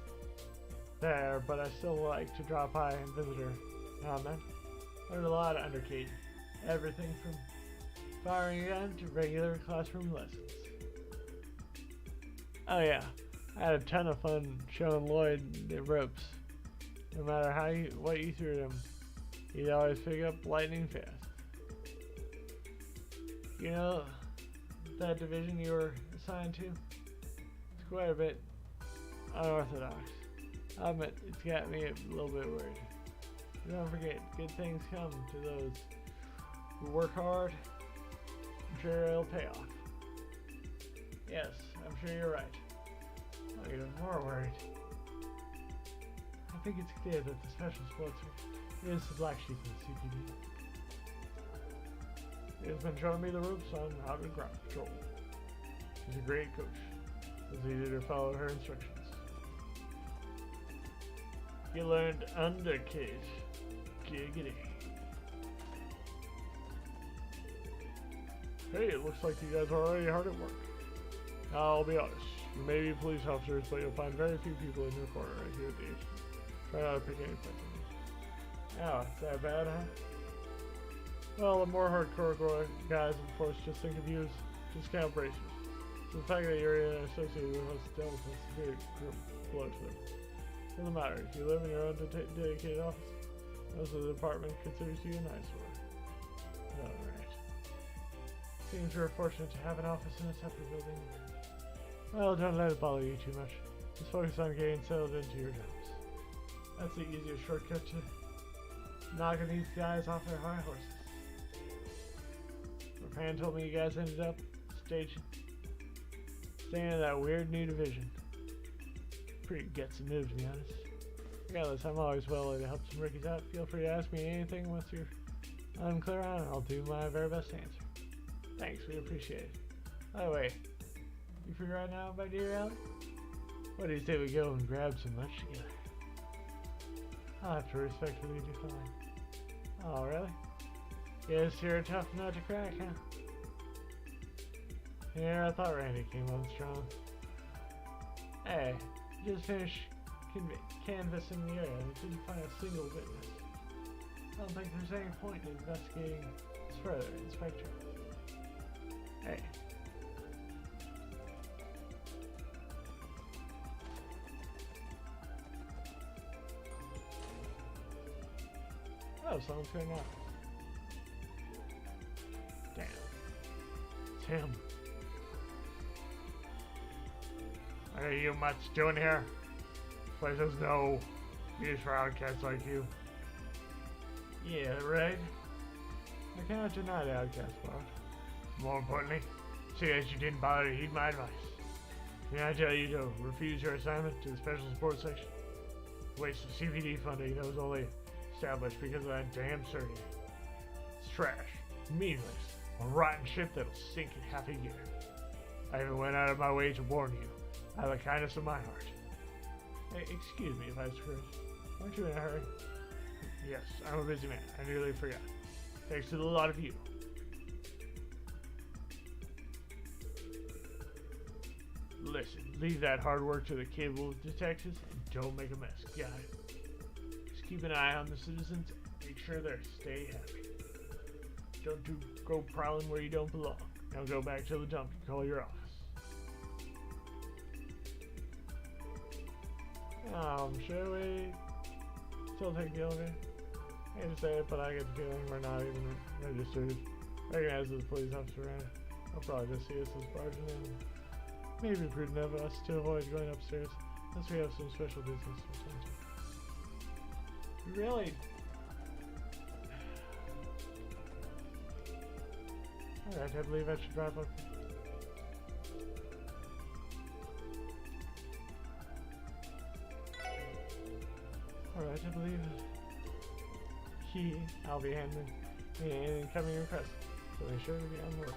there, but I still like to drop by and visit her now and then. Learned a lot under Kate. Everything from firing a gun to regular classroom lessons. Oh yeah, I had a ton of fun showing Lloyd the ropes. No matter what you threw at him, he'd always pick up lightning fast. You know, that division you were assigned to? It's quite a bit unorthodox. I admit, it's got me a little bit worried. But don't forget, good things come to those who work hard. I'm sure it'll pay off. Yes, I'm sure you're right. I'm even more worried. I think it's clear that the special sportsman is the black sheep of the CPD. He has been showing me the ropes on how to ground control. She's a great coach. It's easy to follow her instructions. You learned under Kate. Giggity. Hey, it looks like you guys are already hard at work. Now, I'll be honest. You may be police officers, but you'll find very few people in your corner right here at the agency. Try not to pick any fights on you. Oh, is that bad, huh? Well, the more hardcore guys, of course, just think of you as discount bracers. So the fact that you're associated with us dealt with a severe group blow to them. Doesn't matter. If you live in your own dedicated office, Most of the department considers you an eyesore. Alright. Seems we're fortunate to have an office in a separate building. Well, don't let it bother you too much. Just focus on getting settled into your jobs. That's the easiest shortcut to knocking these guys off their high horses. Rapan told me you guys ended up staying in that weird new division. Pretty gutsy move, to be honest. Regardless, I'm always willing to help some rookies out. Feel free to ask me anything once you're unclear on it. I'll do my very best to answer. Thanks, we appreciate it. By the way, you free right now, my dear Alec? What do you say we go and grab some lunch together? I'll have to respectfully decline. Oh, really? Guess you're a tough nut to crack, huh? Yeah, I thought Randy came on strong. Hey, just finished canvassing the area and didn't find a single witness. I don't think there's any point in investigating this further, Inspector. Hey. Oh, someone's going out. Damn. It's him. What are you much doing here? This place has no use for outcasts like you. Yeah, right? I cannot deny the outcast part. More importantly, see that you didn't bother to heed my advice. Can I tell you to refuse your assignment to the Special Support Section? Waste of CPD funding that was only established because of that damn surgery. It's trash, meaningless, a rotten ship that'll sink in half a year. I even went out of my way to warn you, out of the kindness of my heart. Hey, excuse me if I screwed. Aren't you in a hurry? Yes, I'm a busy man. I nearly forgot. Thanks to the lot of you. Listen, leave that hard work to the capable detectives and don't make a mess. Got it? Just keep an eye on the citizens and make sure they stay happy. Don't go prowling where you don't belong. Now go back to the dump and call your office. Should we still take the elevator? I hate to say it, but I get the feeling we're not even registered. Recognized as a police officer, right? They'll probably just see us as barging in. Maybe prudent of us to avoid going upstairs, unless we have some special business to attend to. Really? Alright, I believe I should drive up. Alright, I believe I'll be handing me an incoming request, so make sure to be on work.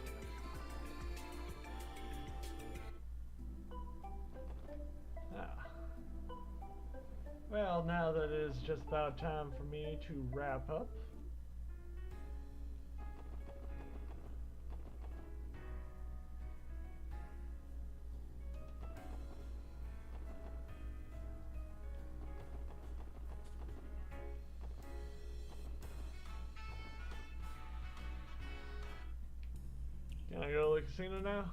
Well, now that it is just about time for me to wrap up. Can I go to the casino now?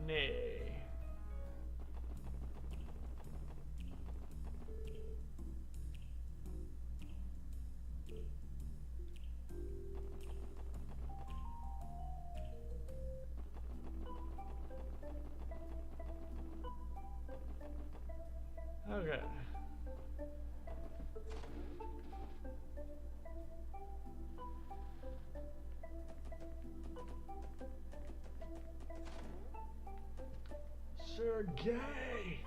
Nay. Okay. Sergey!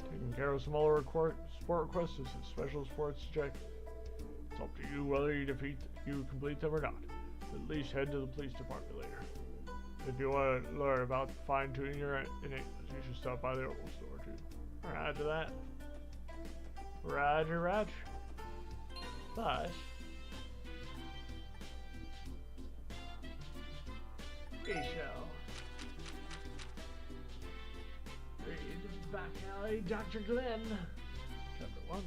Taking care of smaller sport requests is a special sports check. It's up to you whether you complete them or not. At least head to the police department later. If you want to learn about fine-tuning your innate, you should stop by the Herbal store too. Roger that. Roger, roger. But we shall read Back Alley Dr. Glenn, Chapter 1.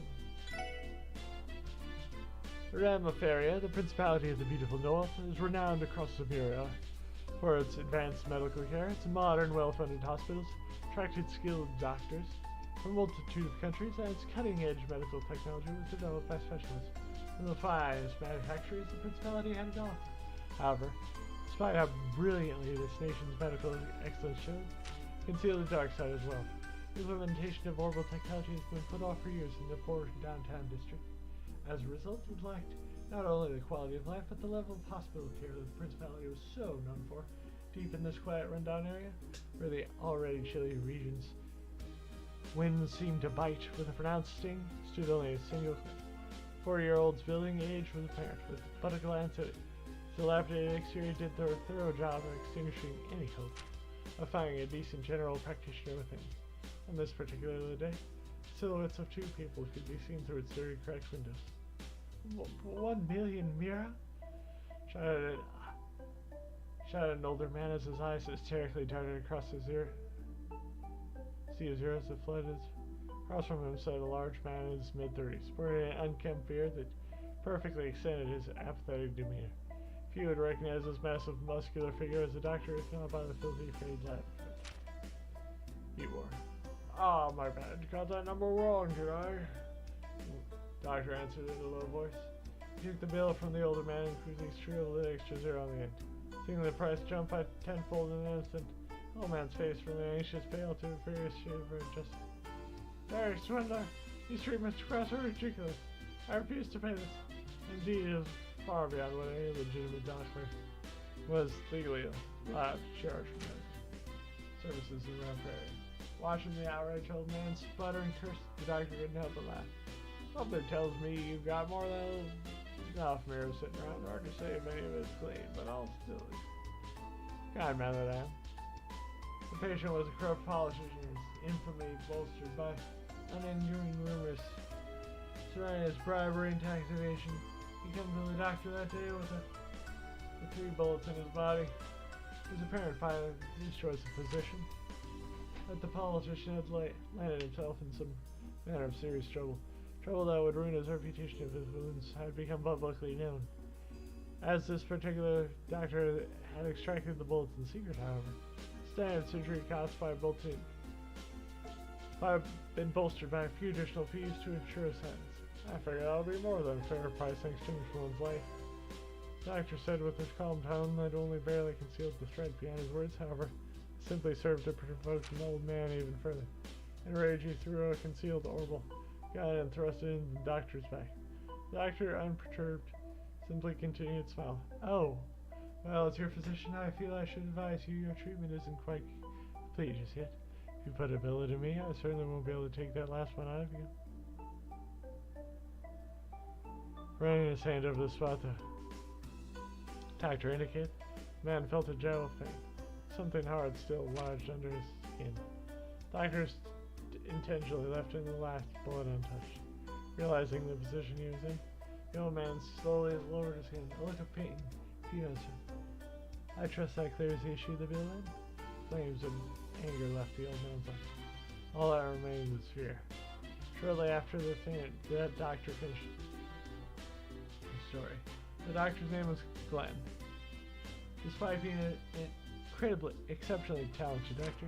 Ramaferia, the Principality of the Beautiful North, is renowned across Samaria For its advanced medical care, its modern, well-funded hospitals attracted skilled doctors from a multitude of countries, and its cutting-edge medical technology was developed by specialists from the finest manufacturers the Principality had to offer. However, despite how brilliantly this nation's medical excellence showed, concealed the dark side as well. The implementation of orbital technology has been put off for years in the poor downtown district. As a result, it lacked not only the quality of life, but the level of hospital care that the Principality was so known for. Deep in this quiet, rundown area, where the already chilly region's winds seemed to bite with a pronounced sting, stood only a single 4-year-old's building, aged with apparent, with but a glance at it. The dilapidated exterior did a thorough job of extinguishing any hope of finding a decent general practitioner within. On this particular day, silhouettes of 2 people could be seen through its dirty, cracked windows. 1 million Mira? Shouted an older man as his eyes hysterically darted across the sea of zeros that flooded. Across from him sat a large man in his mid-30s, sporting an unkempt beard that perfectly extended his apathetic demeanor. Few would recognize his massive, muscular figure as a doctor, if not by the filthy fades advocate he wore. Ah, my bad. Got that number wrong, did I? The doctor answered in a low voice. He took the bill from the older man and quickly scribbled an extra 0 on the end. Seeing the price jump by tenfold in an instant, the old man's face from the anxious pale to a furious shade of injustice. Sorry, swindler. These treatments cost are ridiculous. I refuse to pay this. Indeed, it is far beyond what any legitimate doctor was legally allowed to charge for services around Prairie. Watching the outraged old man sputter and curse, the doctor couldn't help but laugh. Something tells me you've got more than enough mirrors sitting around. Hard to say if any of it's clean, but I'll still kind man that I am. The patient was a corrupt politician, his infamy bolstered by unending rumors surrounding his bribery and taxation. He came to the doctor that day with 3 bullets in his body. It was apparent finally his choice of physician that the politician had landed himself in some manner of serious trouble. Trouble that would ruin his reputation if his wounds had become publicly known. As this particular doctor had extracted the bullets in secret, however, standard surgery costs been bolstered by a few additional fees to ensure a sentence. I figure that'll be more than a fair price in exchange for one's life. The doctor said with his calm tone that only barely concealed the threat behind his words, however, simply served to provoke the old man even further. Enraged, he threw a concealed orbital gun and thrust it in the doctor's back. The doctor, unperturbed, simply continued to smile. Oh, well, as your physician, I feel I should advise you your treatment isn't quite complete just yet. If you put a bill into me, I certainly won't be able to take that last one out of you. Running his hand over the spot the doctor indicated, the man felt a gentle pain. Something hard still lodged under his skin. Doctor intentionally left in the last bullet untouched. Realizing the position he was in, the old man slowly lowered his hand. A look of pain fused him. I trust that clears the issue, the bill in. Flames of anger left the old man's eyes. All that remained was fear. Shortly after that doctor finished the story. The doctor's name was Glenn. Despite being an exceptionally talented doctor,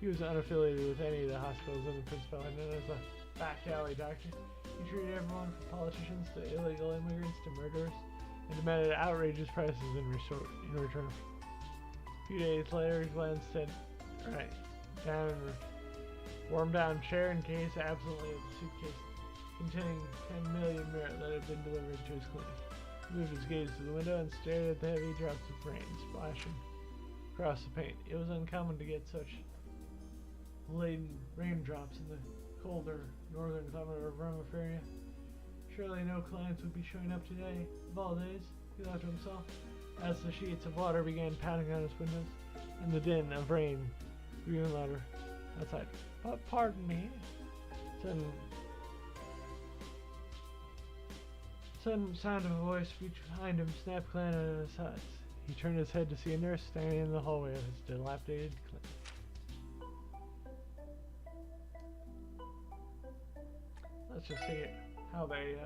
he was unaffiliated with any of the hospitals in the Principality, known as a back alley doctor. He treated everyone from politicians to illegal immigrants to murderers, and demanded outrageous prices in return. A few days later, Glenn sat down in a warm-down chair and gazed absently at the suitcase containing 10 million merit that had been delivered to his clinic. He moved his gaze to the window and stared at the heavy drops of rain splashing across the paint. It was uncommon to get such laden raindrops in the colder northern climate of Romiferia. Surely no clients would be showing up today, of all days, he thought to himself, as the sheets of water began pounding on his windows, and the din of rain grew even louder outside. But pardon me, sudden sound of a voice behind him snapped Glenn out of his eyes. He turned his head to see a nurse standing in the hallway of his dilapidated clinic. Let's just see how they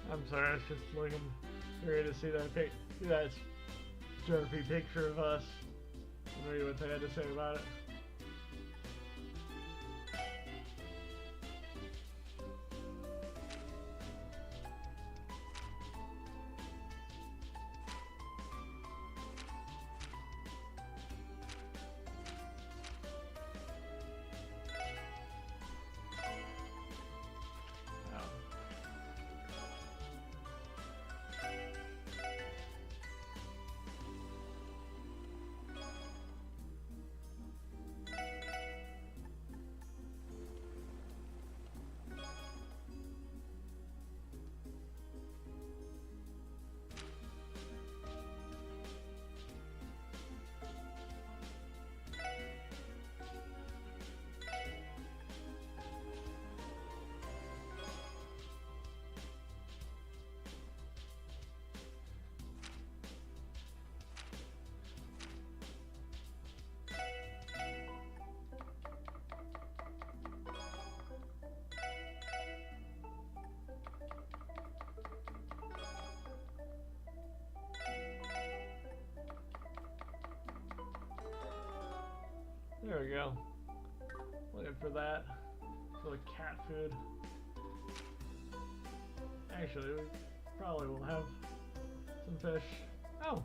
I'm sorry, I was just looking through to see that derpy picture of us and read what they had to say about it. There we go. Looking for that. For the cat food. Actually, we probably will have some fish. Oh!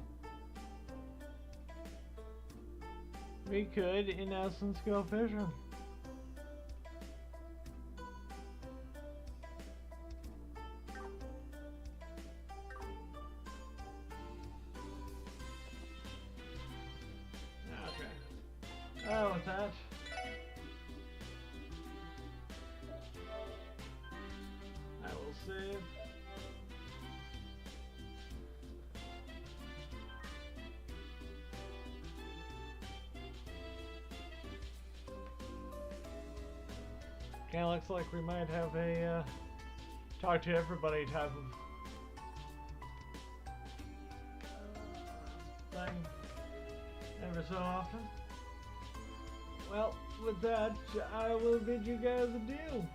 We could, in essence, go fishing. Oh, with that. I will save. Kinda looks like we might have a talk to everybody type of thing every so often. Well, with that, I will bid you guys adieu.